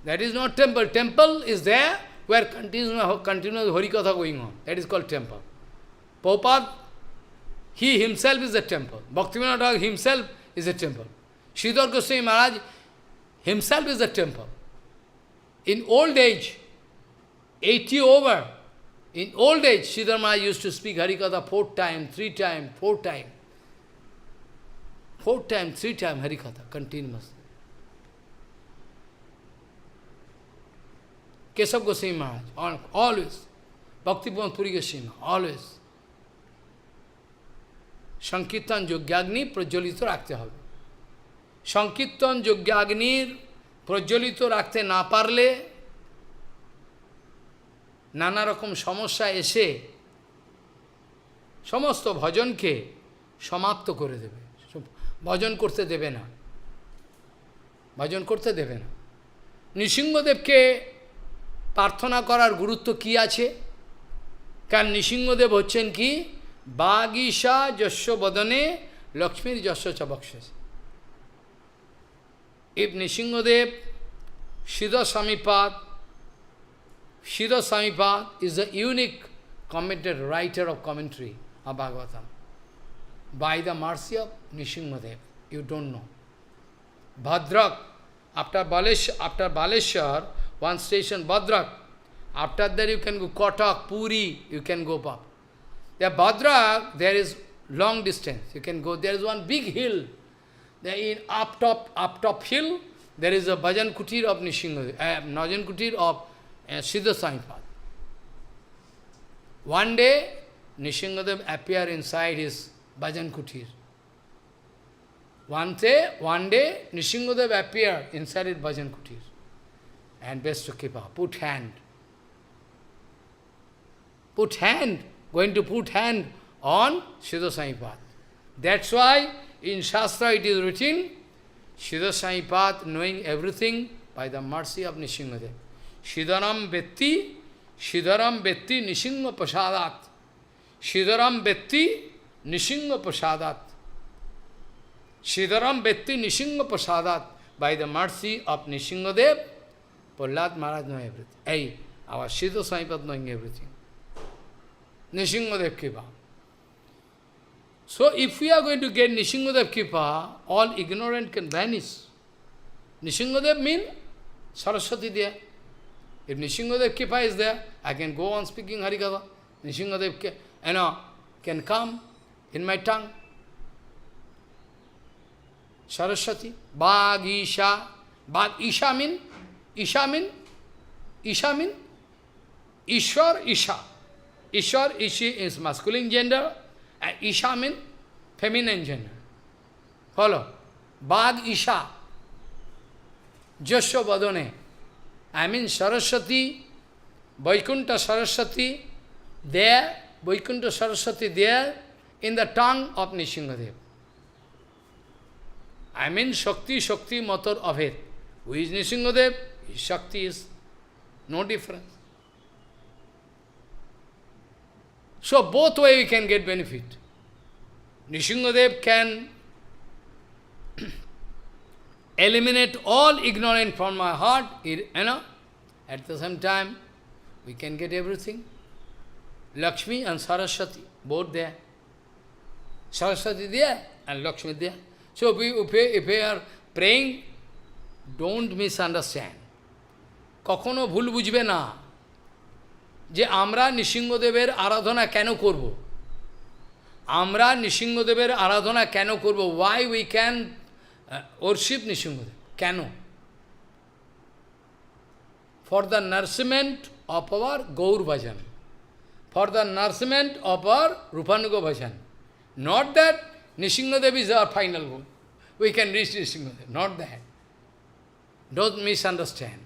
That is not temple. Temple is there where continuous Harikatha going on. That is called temple. Prabhupada, he himself is a temple. Bhaktivinoda Thakur himself is a temple. Sridhar Goswami Maharaj himself is a temple. In old age, 80 over, in old age, Sridhar Maharaj used to speak Harikatha 4 times, 3 times, 4 times. 4 times, 3 times Harikatha, continuously. Keshav Goswami Maharaj, always. Bhakti-Pramod Puri Goswami, always. সংকীর্তন যজ্ঞাগ্নি প্রজ্বলিত রাখতে হবে। সংকীর্তন যজ্ঞাগ্নির প্রজ্বলিত রাখতে না পারলে নানা রকম সমস্যা এসে সমস্ত ভজনকে সমাপ্ত করে দেবে, ভজন করতে দেবে না, ভজন করতে দেবে না। নৃসিংহদেবকে প্রার্থনা করার গুরুত্ব কি আছে? কারণ নৃসিংহদেব হচ্ছেন কি? বাগীশা যস্য বদনে লক্ষ্মীর যস্য চ বক্ষসে। If Nrsimhadev, Siddha Samipad is the unique commentator, writer of commentary of Bhagavatam. By the mercy of Nrsimhadev, you don't know. Bhadrak, after Baleshwar, one station Bhadrak. After that you can go Kotak, Puri, you can go up. There Bhadrak, there is long distance. You can go, there is one big hill. There in up top hill, there is a bhajan kutir of Nrsimhadev, bhajan kutir of Siddha Samipad. One day, Nrsimhadev appeared inside his bhajan kutir. One day, Nrsimhadev appeared inside his bhajan kutir. And best to keep up, put hand, going to put hand on Siddha Samipad. That's why in Shastra it is written, Siddha Samipad knowing everything by the mercy of Nrsimhadev. Siddharam Vetti Nrsimha Prasadat. Siddharam Vetti Nrsimha Prasadat. Siddharam Vetti Nrsimha Prasadat. By the mercy of Nrsimhadev, Prahlad Maharaj knowing everything. Hey, our Siddha Samipad knowing everything. Nrsimhadev Kripa. So if we are going to get Nrsimhadev Kripa, all ignorant can vanish. Nrsimhadev means Saraswati there. If Nrsimhadev Kripa is there, I can go on speaking Harikatha. Nrsimhadev can come in my tongue. Saraswati, Bhag, Isha. Bhag, Isha mean? Ishwar, Isha. Ishwar, Ishi is masculine gender, and Isha mean feminine gender. Follow? Bhag, Isha. Jasya Vadane. I mean Saraswati, Vaikuntha Saraswati, there, Vaikuntha Saraswati there, in the tongue of Nrsimhadev. I mean Shakti, mother of it. Who is Nrsimhadev? His Shakti is no difference. So both way we can get benefit. Nrsimhadev can eliminate all ignorance from my heart, at the same time, we can get everything. Lakshmi and Saraswati, both there. Saraswati there and Lakshmi there. So if we are praying, don't misunderstand. কখনো ভুল বুঝবে না যে আমরা নৃসিংহদেবের আরাধনা কেন করব আমরা নৃসিংহদেবের আরাধনা কেন করব why we can worship Nrisinghadev কেন for the nourishment of our Gaur bhajan, for the nourishment of our Rupanuga bhajan, not that Nrsimhadev is our final goal, we can reach Nrsimhadev, not that. Don't misunderstand.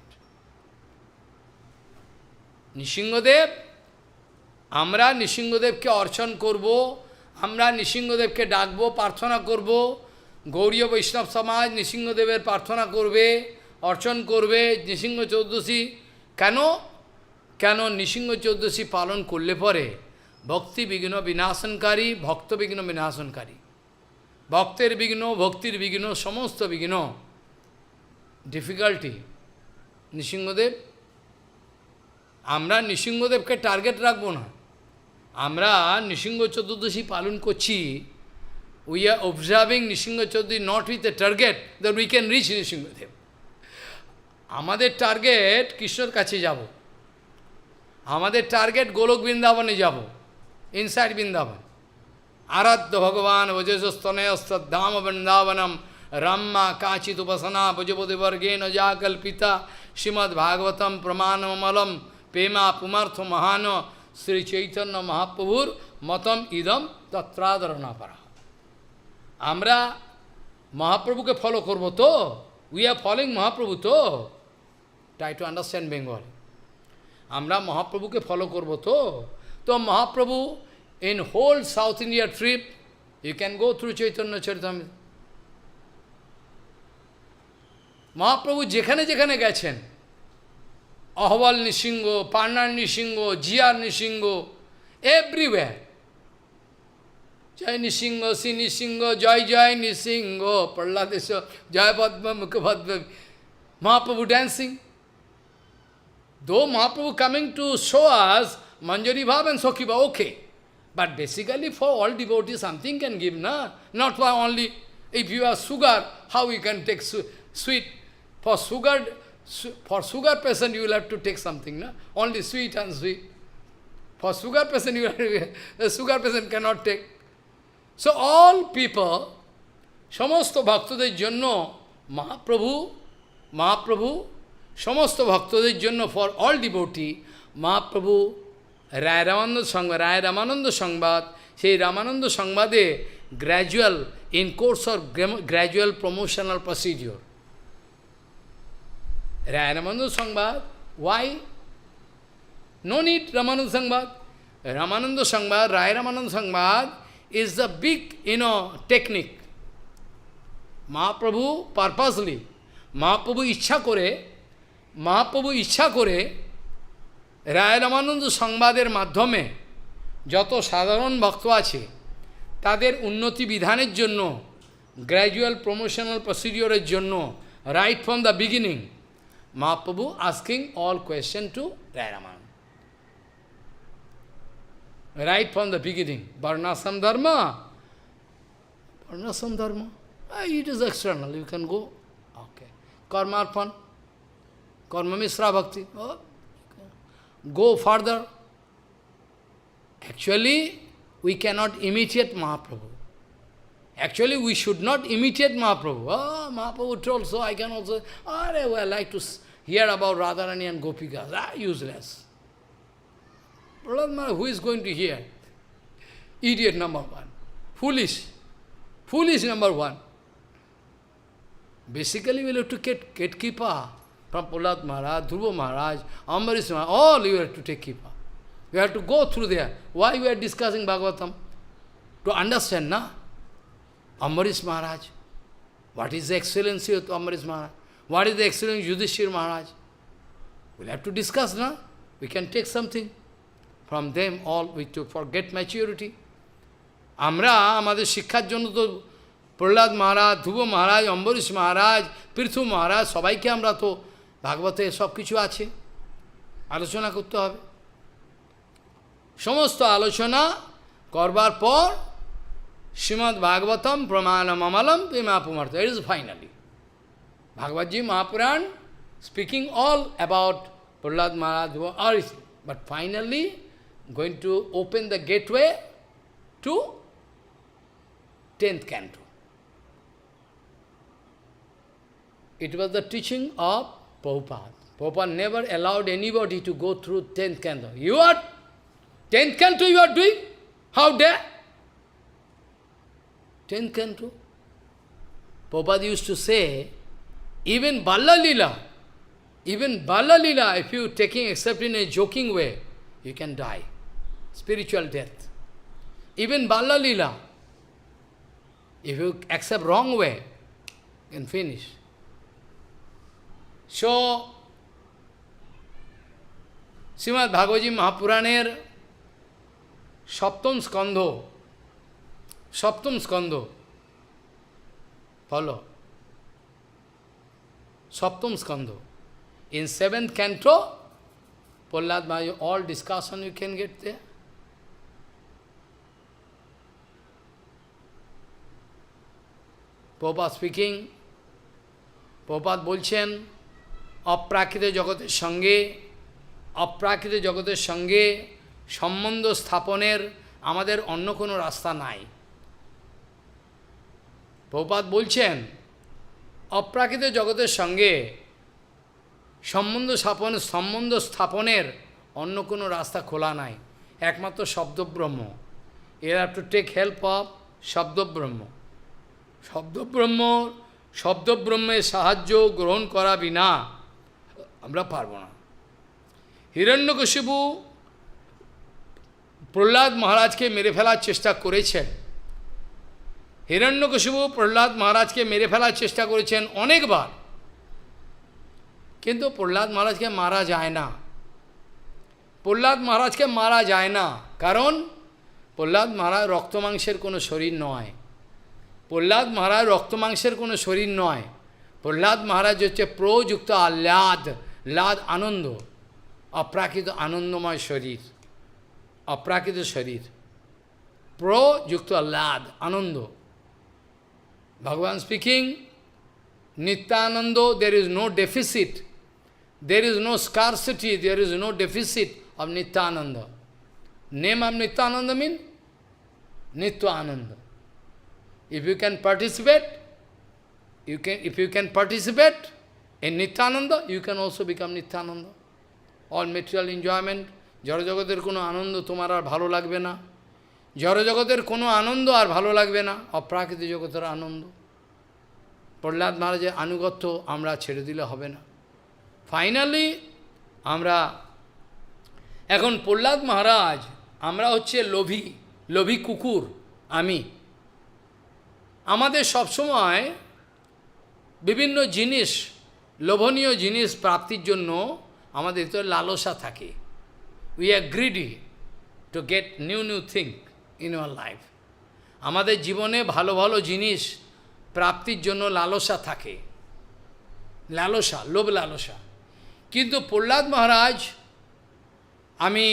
Nrisinghadev আমরা নৃসিংহদেবকে অর্চন করব আমরা নৃসিংহদেবকে ডাকবো প্রার্থনা করব গৌড়ীয় বৈষ্ণব সমাজ নৃসিংহদেবের প্রার্থনা করবে অর্চন করবে নৃসিংহ চৌদ্দশী কেন কেন নৃসিংহ চৌদ্দশী পালন করলে পরে ভক্তি বিঘ্ন বিনাশনকারী ভক্ত বিঘ্ন বিনাশনকারী ভক্তের বিঘ্ন ভক্তির বিঘ্ন সমস্ত বিঘ্ন ডিফিকাল্টি নৃসিংহদেব আমরা নৃসিংহদেবকে টার্গেট রাখবো না আমরা নৃসিংহ চতুর্দশী পালন করছি we are observing Narasimha Chaturdashi not with a target that we can reach Nrisinghadev আমাদের টার্গেট কৃষ্ণর কাছে যাব আমাদের টার্গেট গোলক বৃন্দাবনে যাব ইনসাইড বৃন্দাবন আরাধ্য ভগবান ভজস্তনয়স্তধাম বৃন্দাবনম রাম্মা কাচিত উপাসনা ভজপতি বর্গেন যা কল্পিতা শ্রীমদ্ ভাগবতম প্রমাণমলম প্রেমা পুমার্থ মহান শ্রী চৈতন্য মহাপ্রভুর মতম ইদম তত্রাদরণা পারা আমরা মহাপ্রভুকে ফলো করব তো উই আর ফলোইং মহাপ্রভু তো ট্রাই টু আন্ডারস্ট্যান্ড বেঙ্গল আমরা মহাপ্রভুকে ফলো করব তো তো Mahaprabhu in whole South India trip you can go through Chaitanya Charitamrita Mahaprabhu যেখানে যেখানে গেছেন অহবল নৃসিংহ পান্নার নৃসিংহ জিয়ার নৃসিংহ এভরিওয়্যার জয় নৃসিংহ শ্রী নৃসিংহ জয় জয় নৃসিংহ প্রহ্লাদেশ জয় পদ্ম মুখপদ্ম Mahaprabhu dancing. Though Mahaprabhu coming to show us Manjari Bhav and Sakhi Bhav, okay. But basically for all devotees something can give, na? Not for only, if you have sugar, how you can take sweet? For sugar patient you will have to take something, na? Only sweet and sweet. For sugar patient you have to, the sugar patient cannot take. So all people, সমস্ত ভক্তদের জন্য মহাপ্রভু সমস্ত ভক্তদের জন্য for all devotee Mahaprabhu Rai Ramananda সংবাদ সেই রামানন্দ সংবাদে gradual in course or gradual promotional procedure Rai Ramananda সংবাদ ওয়াই নো নিড রামানন্দ সংবাদ রামানন্দ সংবাদ রায় রামানন্দ সংবাদ is the big, technique. Mahaprabhu purposely, Mahaprabhu ইচ্ছা করে রায় রামানন্দ সংবাদের মাধ্যমে যত সাধারণ ভক্ত আছে তাদের উন্নতি বিধানের জন্য গ্র্যাজুয়াল প্রমোশনাল প্রসিডিওরের জন্য right from the beginning Mahaprabhu asking all question to Ray Ramananda right from the beginning. Varnasam dharma. Varnasam dharma. It is external, you can go. Okay. Karmarpan. Karma Misra Bhakti. Oh, go further. Actually, we cannot imitate Mahaprabhu. Actually, we should not imitate Mahaprabhu. Oh, Mahaprabhu told, so I can also, I like to hear about Radharani and Gopikas. Useless. Who is going to hear? Idiot number one. Foolish. Foolish number one. Basically, we have to get Kripa from Prahlad Maharaj, Dhruva Maharaj, Ambarish Maharaj, all you have to take Kripa. We have to go through there. Why we are discussing Bhagavatam? To understand, na? Ambarish Maharaj. What is the excellency of Ambarish Maharaj? What is the excellency of Yudhishthira Maharaj? We'll have to discuss, na? We can take something from them all, we to forget maturity. Amra, আমাদের শিক্ষার জন্য তো প্রহ্লাদ মহারাজ, ধ্রুব মহারাজ, অম্বরীশ মহারাজ, পৃথু মহারাজ, সবাইকে আমরা তো ভাগবতে সব কিছু আছে, আলোচনা করতে হবে। সমস্ত আলোচনা করবার পর Shrimad Bhagavatam প্রমাণম অমলম প্রেমাপমার্থ, it is finally. Bhagavad Ji Mahapuran speaking all about Prahlad Maharaj, but finally going to open the gateway to 10th canto. It was the teaching of Prabhupada. Prabhupada never allowed anybody to go through 10th canto. You are 10th canto you are doing? How dare? 10th canto. Prabhupada used to say, even Balla Lila, if you taking except in a joking way, you can die. Spiritual death. Even Balla Lila, if you accept wrong way, you can finish. So, Srimad Bhagavad Ji Mahapuraner Saptam Skandho, follow. Saptam Skandho. In 7th canto, Prahlad Maharaj, all discussion you can get there. Prabhupada speaking, Prabhupada বলছেন, অপ্রাকৃত জগতের সঙ্গে সম্বন্ধ স্থাপনের আমাদের অন্য কোনো রাস্তা নাই। প্রভুপাদ বলছেন, অপ্রাকৃত জগতের সঙ্গে সম্বন্ধ স্থাপনের অন্য কোনো রাস্তা খোলা নাই, একমাত্র শব্দব্রহ্ম। এর have to take help of Shabdabrahma. শব্দব্রহ্মের সাহায্য গ্রহণ করা বিনা আমরা পারব না। হিরণ্যকশিপু প্রহ্লাদ মহারাজকে মেরে ফেলার চেষ্টা করেছেন। হিরণ্যকশিপু প্রহ্লাদ মহারাজকে মেরে ফেলার চেষ্টা করেছেন অনেকবার, কিন্তু প্রহ্লাদ মহারাজকে মারা যায় না। প্রহ্লাদ মহারাজকে মারা যায় না, কারণ প্রহ্লাদ মহারাজ রক্তমাংসের কোনো শরীর নয়। প্রহ্লাদ মহারাজ রক্তমাংসের কোনো শরীর নয়। প্রহ্লাদ মহারাজ হচ্ছে প্রযুক্ত আহ্লাদ, লাদ আনন্দ, অপ্রাকৃত আনন্দময় শরীর, অপ্রাকৃত শরীর, প্রযুক্ত আহ্লাদ আনন্দ। ভগবান speaking, Nityananda, there is no deficit, there is no scarcity, there is no deficit of Nityananda. Name of Nityananda means Nitya Ananda. If you can participate, if you can participate in Nityananda, you can also become Nityananda. All material enjoyment, জড়জগতের কোনো আনন্দ তোমার আর ভালো লাগবে না, জড়জগতের কোনো আনন্দ আর ভালো লাগবে না, অপ্রাকৃত জগতের আনন্দ। প্রহ্লাদ মহারাজের আনুগত্য আমরা ছেড়ে দিলে হবে না। ফাইনালি আমরা এখন প্রহ্লাদ মহারাজ, আমরা হচ্ছে লোভী কুকুর। আমাদের সবসময় বিভিন্ন জিনিস, লোভনীয় জিনিস প্রাপ্তির জন্য আমাদের তো লালসা থাকে। We are greedy to get new thing in our life. আমাদের জীবনে ভালো ভালো জিনিস প্রাপ্তির জন্য লালসা থাকে, লালসা, লোভ লালসা। কিন্তু প্রহ্লাদ মহারাজ, আমি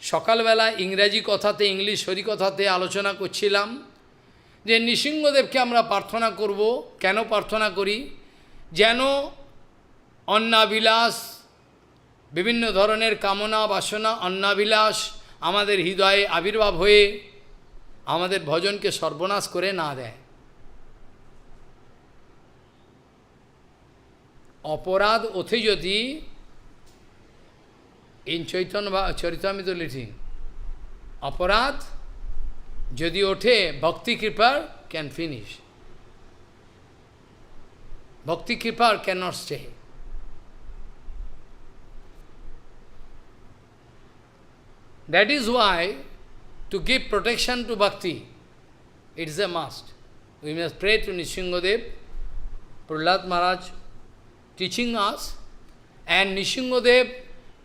সকালবেলা ইংরাজি কথাতে ইংলিশ হরিকথাতে আলোচনা করছিলাম যে নৃসিংহদেবকে আমরা প্রার্থনা করব। কেন প্রার্থনা করি? যেন অন্নাবিলাস, বিভিন্ন ধরনের কামনা বাসনা, অন্নাবিলাস আমাদের হৃদয়ে আবির্ভাব হয়ে আমাদের ভজনকে সর্বনাশ করে না দেয়। অপরাধ ওঠে যদি, ইন চৈতন্য চরিতামৃত লিখিং, অপরাধ যদি ওঠে ভক্তি কৃপার ক্যান ফিনিশ, ভক্তি কৃপার can not stay. That is why to give protection to bhakti, it is a must. We must pray to Nrsimhadev, Prahlad Maharaj teaching us, and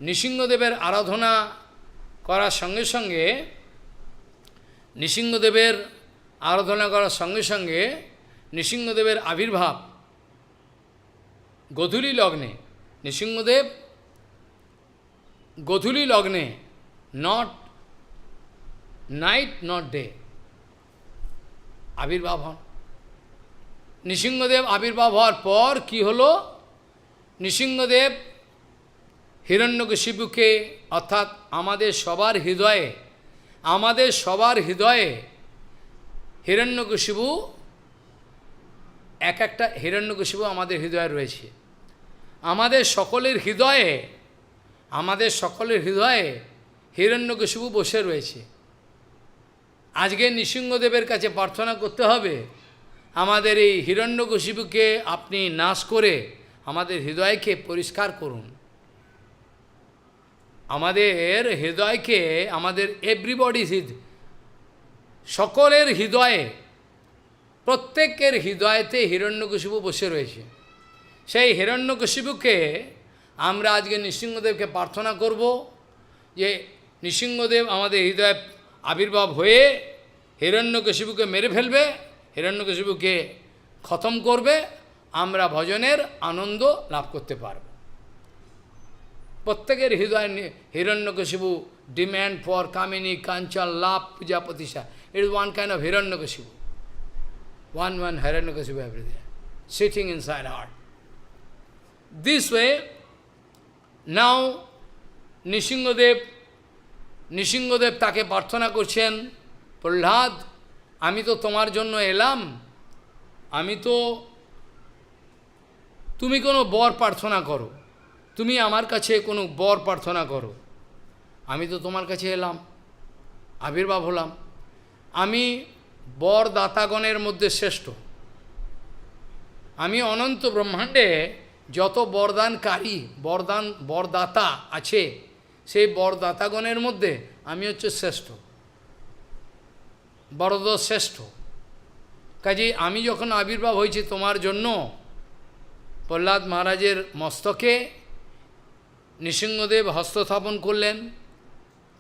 নৃসিংহদেবের আরাধনা করার সঙ্গে সঙ্গে, নৃসিংহদেবের আরাধনা করার সঙ্গে সঙ্গে নৃসিংহদেবের আবির্ভাব গোধূলি লগ্নে, নৃসিংহদেব গোধূলি লগ্নে, নট নাইট নট ডে, আবির্ভাব হন। নৃসিংহদেব আবির্ভাব হওয়ার পর কি হলো? নৃসিংহদেব হিরণ্যকশিপুকে, অর্থাৎ আমাদের সবার হৃদয়ে হিরণ্যকশিপু, এক একটা হিরণ্যকশিপু আমাদের হৃদয়ে রয়েছে। আমাদের সকলের হৃদয়ে হিরণ্যকশিপু বসে রয়েছে। আজকে নৃসিংহদেবের কাছে প্রার্থনা করতে হবে, আমাদের এই হিরণ্যকশিপুকে আপনি নাশ করে আমাদের হৃদয়কে পরিষ্কার করুন। আমাদের হৃদয়কে, আমাদের এভরিবডি সকলের হৃদয়ে, প্রত্যেকের হৃদয়তে হিরণ্যকশিপু বসে রয়েছে। সেই হিরণ্যকশিপুকে আমরা আজকে নৃসিংহদেবকে প্রার্থনা করব যে নৃসিংহদেব আমাদের হৃদয়ে আবির্ভাব হয়ে হিরণ্যকশিপুকে মেরে ফেলবে, হিরণ্যকশিপুকে খতম করবে, আমরা ভজনের আনন্দ লাভ করতে পারব। প্রত্যেকের হৃদয় হিরণ্যকশিপু ডিম্যান্ড ফর কামিনী কাঞ্চন লাভ পূজা প্রতিষ্ঠা, it is one kind of Hiranyakashipu, one Hiranyakashipu every day, sitting inside heart. This way, now Nrisinghadev তাকে প্রার্থনা করছেন, প্রহ্লাদ, আমি তো তোমার জন্য এলাম, তুমি কোনো বর প্রার্থনা করো, তুমি আমার কাছে কোনো বর প্রার্থনা করো। আমি তো তোমার কাছে এলাম, আবির্ভাব হলাম, আমি বরদাতাগণের মধ্যে শ্রেষ্ঠ। আমি অনন্ত ব্রহ্মাণ্ডে যত বরদানকারী, বরদাতা আছে, সেই বরদাতাগণের মধ্যে আমি হচ্ছে শ্রেষ্ঠ, বরদ শ্রেষ্ঠ। কাজেই আমি যখন আবির্ভাব হয়েছি তোমার জন্য, প্রহ্লাদ মহারাজের মস্তকে নৃসিংহদেব হস্তস্থাপন করলেন,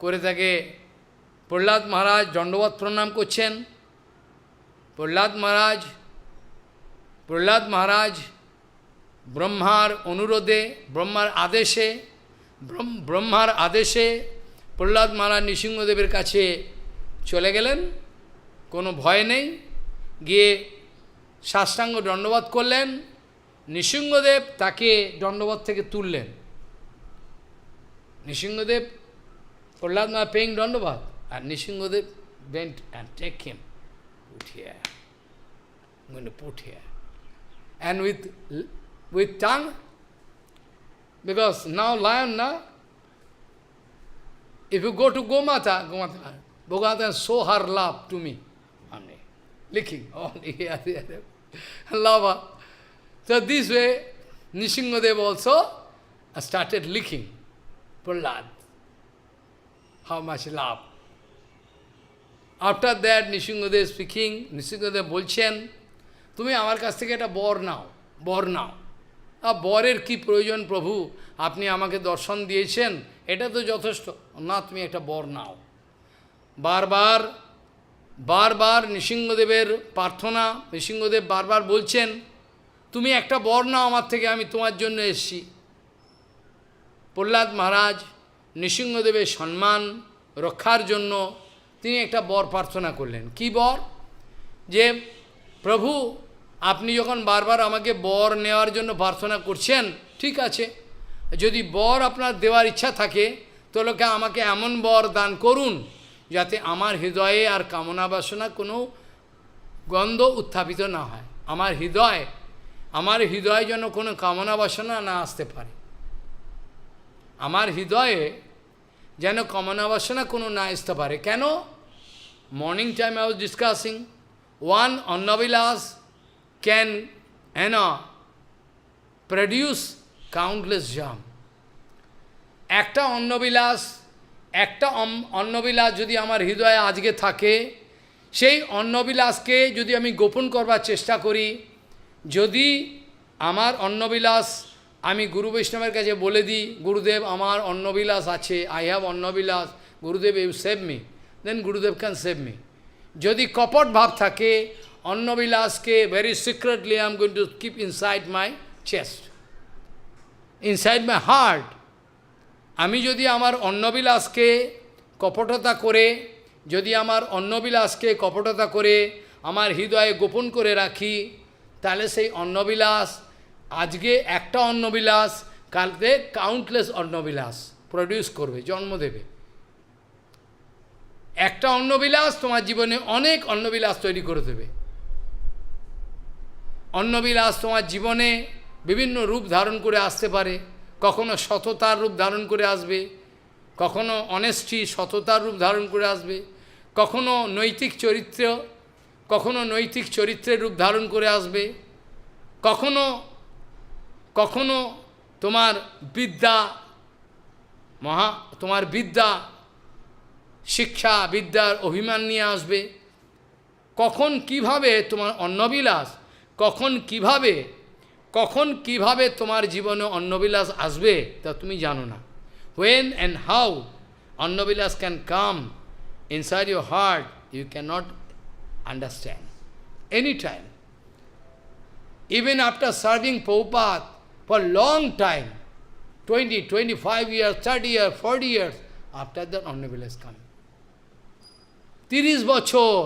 করে তাকে প্রহ্লাদ মহারাজ দণ্ডবত প্রণাম করছেন। প্রহ্লাদ মহারাজ ব্রহ্মার অনুরোধে, ব্রহ্মার আদেশে প্রহ্লাদ মহারাজ নৃসিংহদেবের কাছে চলে গেলেন, কোনো ভয় নেই, গিয়ে সাষ্টাঙ্গ দণ্ডবত করলেন। নৃসিংহদেব তাকে দণ্ডবত থেকে তুললেন। নৃসিংহদেব, প্রহ্লাদ মহারাজ পেইং দণ্ডবত, আর Nrisinghadev went and take him, put here, I'm going to put here, and with tongue, because now lion, if you go to Gomata show her love to me, only licking, only love her. So this way Nrsimhadev also started licking Prahlad. How much love. After that Nrsimhadev speaking, Nrsimhadev বলছেন, তুমি আমার কাছ থেকে একটা বর নাও। বরের কি প্রয়োজন প্রভু, আপনি আমাকে দর্শন দিয়েছেন, এটা তো যথেষ্ট না, তুমি একটা বর নাও। বারবার নৃসিংহদেবের প্রার্থনা, নৃসিংহদেব বারবার বলছেন, তুমি একটা বর নাও আমার থেকে, আমি তোমার জন্য এসেছি। প্রহ্লাদ মহারাজ নৃসিংহদেবের সম্মান রক্ষার জন্য তিনি একটা বর প্রার্থনা করলেন। কি বর? যে প্রভু আপনি যখন বারবার আমাকে বর নেওয়ার জন্য প্রার্থনা করছেন, ঠিক আছে, যদি বর আপনার দেওয়ার ইচ্ছা থাকে তাহলে আমাকে এমন বর দান করুন যাতে আমার হৃদয়ে আর কামনা বাসনা কোনো গন্ধ উত্থাপিত না হয়। আমার হৃদয়ে যেন কোনো কামনা বাসনা না আসতে পারে। আমার হৃদয়ে যেন কামনা বাসনা কোনো না আসতে পারে। কেন? Morning time I was discussing, one annabilas can produce countless germ. একটা অন্নবিলাস যদি আমার হৃদয়ে আজকে থাকে, সেই অন্নবিলাসকে যদি আমি গোপন করবার চেষ্টা করি, যদি আমার অন্নবিলাস আমি গুরু বৈষ্ণবের কাছে বলে দিই, গুরুদেব আমার অন্নবিলাস আছে, আই হ্যাভ অন্নবিলাস, গুরুদেব ইউ সেভ মি, দেন গুরুদেব ক্যান সেভ মি। যদি কপট ভাব থাকে, অন্নবিলাসকে very secretly I am going to keep inside my chest, inside my heart. আমি যদি আমার অন্নবিলাসকে কপটতা করে আমার হৃদয়ে গোপন করে রাখি, তাহলে সেই অন্নবিলাস, আজকে একটা অন্নবিলাস কালকে কাউন্টলেস অন্নবিলাস প্রডিউস করবে, জন্ম দেবে। একটা অন্নবিলাস তোমার জীবনে অনেক অন্নবিলাস তৈরি করে দেবে। অন্নবিলাস তোমার জীবনে বিভিন্ন রূপ ধারণ করে আসতে পারে। কখনো সততার রূপ ধারণ করে আসবে, কখনো অনেস্টি সততার রূপ ধারণ করে আসবে, কখনো নৈতিক চরিত্রের রূপ ধারণ করে আসবে, কখনো তোমার বিদ্যা শিক্ষা বিদ্যার অভিমান নিয়ে আসবে। কখন কিভাবে তোমার অন্নবিলাস, কখন কিভাবে তোমার জীবনে অন্নবিলাস আসবে তা তুমি জানো না। When and how অন্নবিলাস can come inside your heart, you cannot understand. Anytime. Even after serving Prabhupada for long time, 20, 25 years, 30 years, 40 years, after that অন্নবিলাস come. 30 বছর,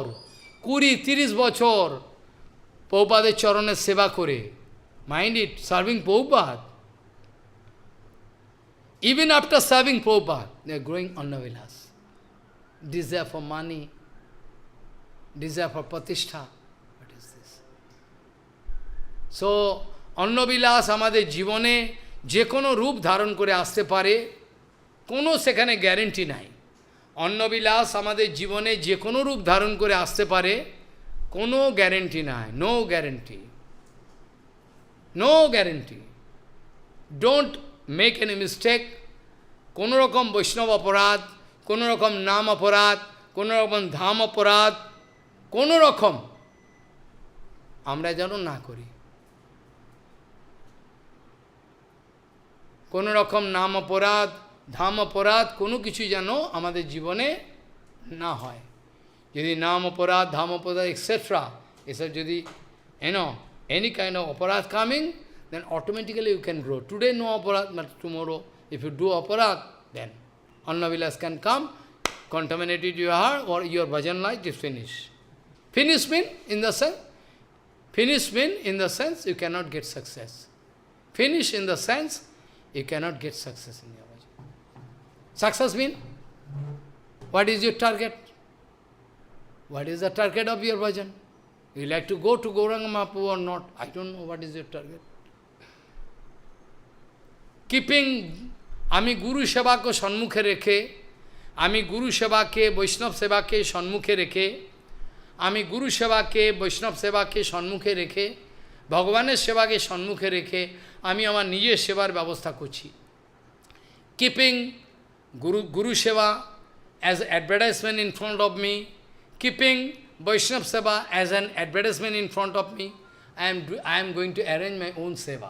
20-30 বছর প্রভুপাদের চরণের সেবা করে, mind it, serving Prabhupada. Even after serving Prabhupada, they are growing Annavilas. Desire for money, desire for pratishtha. What is this? So, অন্নবিলাস আমাদের জীবনে যে কোনো রূপ ধারণ করে আসতে পারে, কোনো সেখানে গ্যারেন্টি নাই। অন্নবিলাস আমাদের জীবনে যে কোনো রূপ ধারণ করে আসতে পারে, কোনো গ্যারেন্টি নাই, no guarantee. No guarantee. Don't make any mistake. কোনো রকম বৈষ্ণব অপরাধ, কোনো রকম নাম অপরাধ, কোনো রকম ধাম অপরাধ, কোনো রকম আমরা যেন না করি। কোনো রকম নাম অপরাধ, ধাম অপরাধ, কোনো কিছু যেন আমাদের জীবনে না হয়। যদি নাম অপরাধ, ধাম অপরাধ, এক্সেট্রা, এসব যদি any kind of aparad coming, then automatically you can grow. Today no aparad, but tomorrow if you do aparad, then Annavilas can come, contaminated your heart or your bhajan life is finished. Finished mean in the sense you cannot get success. Finish in the sense you cannot get success in your bhajan. Success mean, what is your target? What is the target of your bhajan? You like to go to Gauranga Mahaprabhu or not? I don't know what is your target. Keeping, আমি গুরু সেবাকে সম্মুখে রেখে, আমি গুরু সেবাকে বৈষ্ণব সেবাকে সম্মুখে রেখে, আমি গুরু সেবাকে বৈষ্ণব সেবাকে সম্মুখে রেখে, ভগবানের সেবাকে সম্মুখে রেখে আমি আমার নিজের সেবার ব্যবস্থা করছি। Keeping Guru Seva as advertisement in front of me, keeping Vaishnava Seva as an advertisement in front of me, I am going to arrange my own Seva.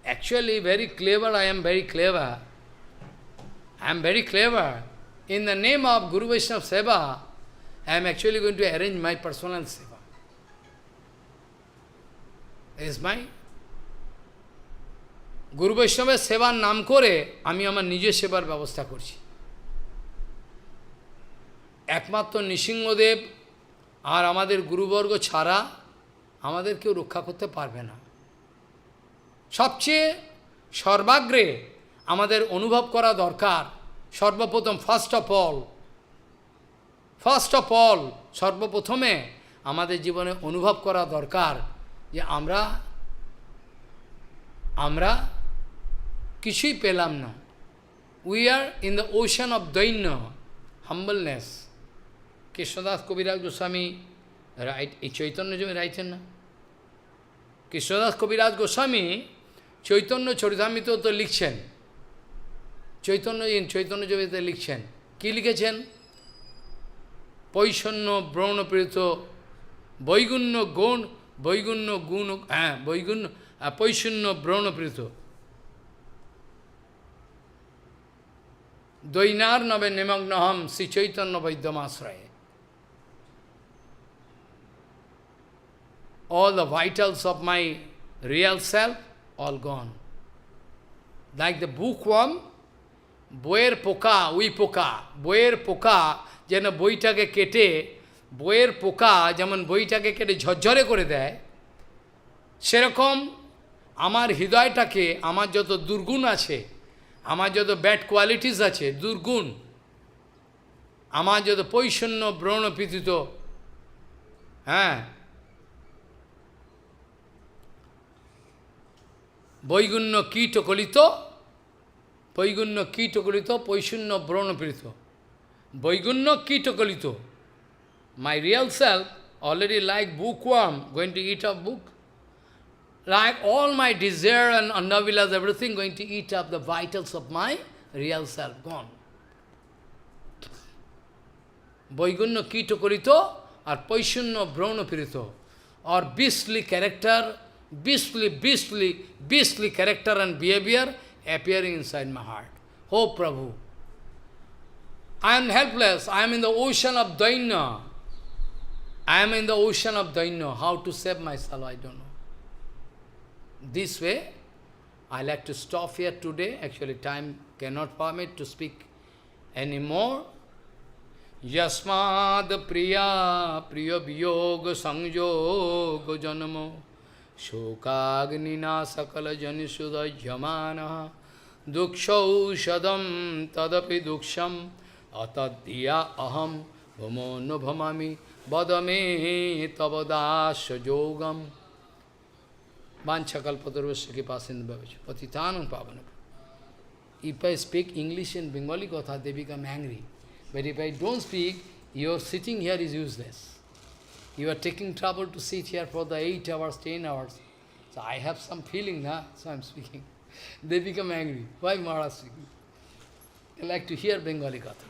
Actually, very clever, I am very clever. I am very clever. In the name of Guru Vaishnava Seva, I am actually going to arrange my personal Seva. It is my গুরু বৈষ্ণবের সেবার নাম করে আমি আমার নিজের সেবার ব্যবস্থা করছি। একমাত্র নৃসিংহদেব আর আমাদের গুরুবর্গ ছাড়া আমাদের কেউ রক্ষা করতে পারবে না। সবচেয়ে সর্বাগ্রে আমাদের অনুভব করা দরকার, সর্বপ্রথম ফার্স্ট অফ অল সর্বপ্রথমে আমাদের জীবনে অনুভব করা দরকার যে আমরা কিছুই পেলাম না। We are in the ocean of dainya, humbleness. Krishnadas Kaviraj Goswami এই চৈতন্য জমি রাইছেন না? কৃষ্ণদাস কবিরাজ গোস্বামী চৈতন্য চরিতামৃত তো লিখছেন, চৈতন্য জমিতে লিখছেন, কি লিখেছেন? পৈষণ্য ব্রণপ্রেরিত বৈগুণ্য গুণ, পৈষণ্য ব্রণপ্রেরিত দৈনার নবে নিমগ্নহম Shri Chaitanya বৈদ্যমাশ্রয়ে। All the vitals of my real self, all gone. Like the bookworm, বইয়ের পোকা, বইয়ের পোকা যেন বইটাকে কেটে, বইয়ের পোকা যেমন বইটাকে কেটে ঝরঝরে করে দেয়, সেরকম আমার হৃদয়টাকে, আমার যত দুর্গুণ আছে, আমার যত ব্যাড কোয়ালিটিস আছে, দুর্গুণ, আমার যত পৈষণ্য ব্রণপীড়িত, বৈগুণ্য কীটকলিত, পৈষণ্য ব্রণপীড়িত, বৈগুণ্য কীটকলিত. My real self, already like bookworm, going to eat up book. Like all my desire and annavilas, everything going to eat up the vitals of my real self, gone. বৈগুণ্য কীটকলিত R পৈষণ্য ব্রণপীড়িত, or beastly character, beastly character and behavior appearing inside my heart. Oh Prabhu, I am helpless, I am in the ocean of Dainya. How to save myself, I don't know. This way, I like to stop here today. Actually, time cannot permit to speak anymore. Yasmad priya viyoga sanjoga janamo shokagnina sakala janisudajyamana dukshaushadam tadapi duksham ataddiya aham bhamono bhamami vadame tavadasya yogam vanchakalpatarvasya kipasindhavavach patitanam pavana. If I speak English and Bengali Katha, they become angry. But if I don't speak, your sitting here is useless. You are taking trouble to sit here for the 8 hours, 10 hours. So I have some feeling, so I am speaking. They become angry. Why Maharaj speaking? They like to hear Bengali Katha.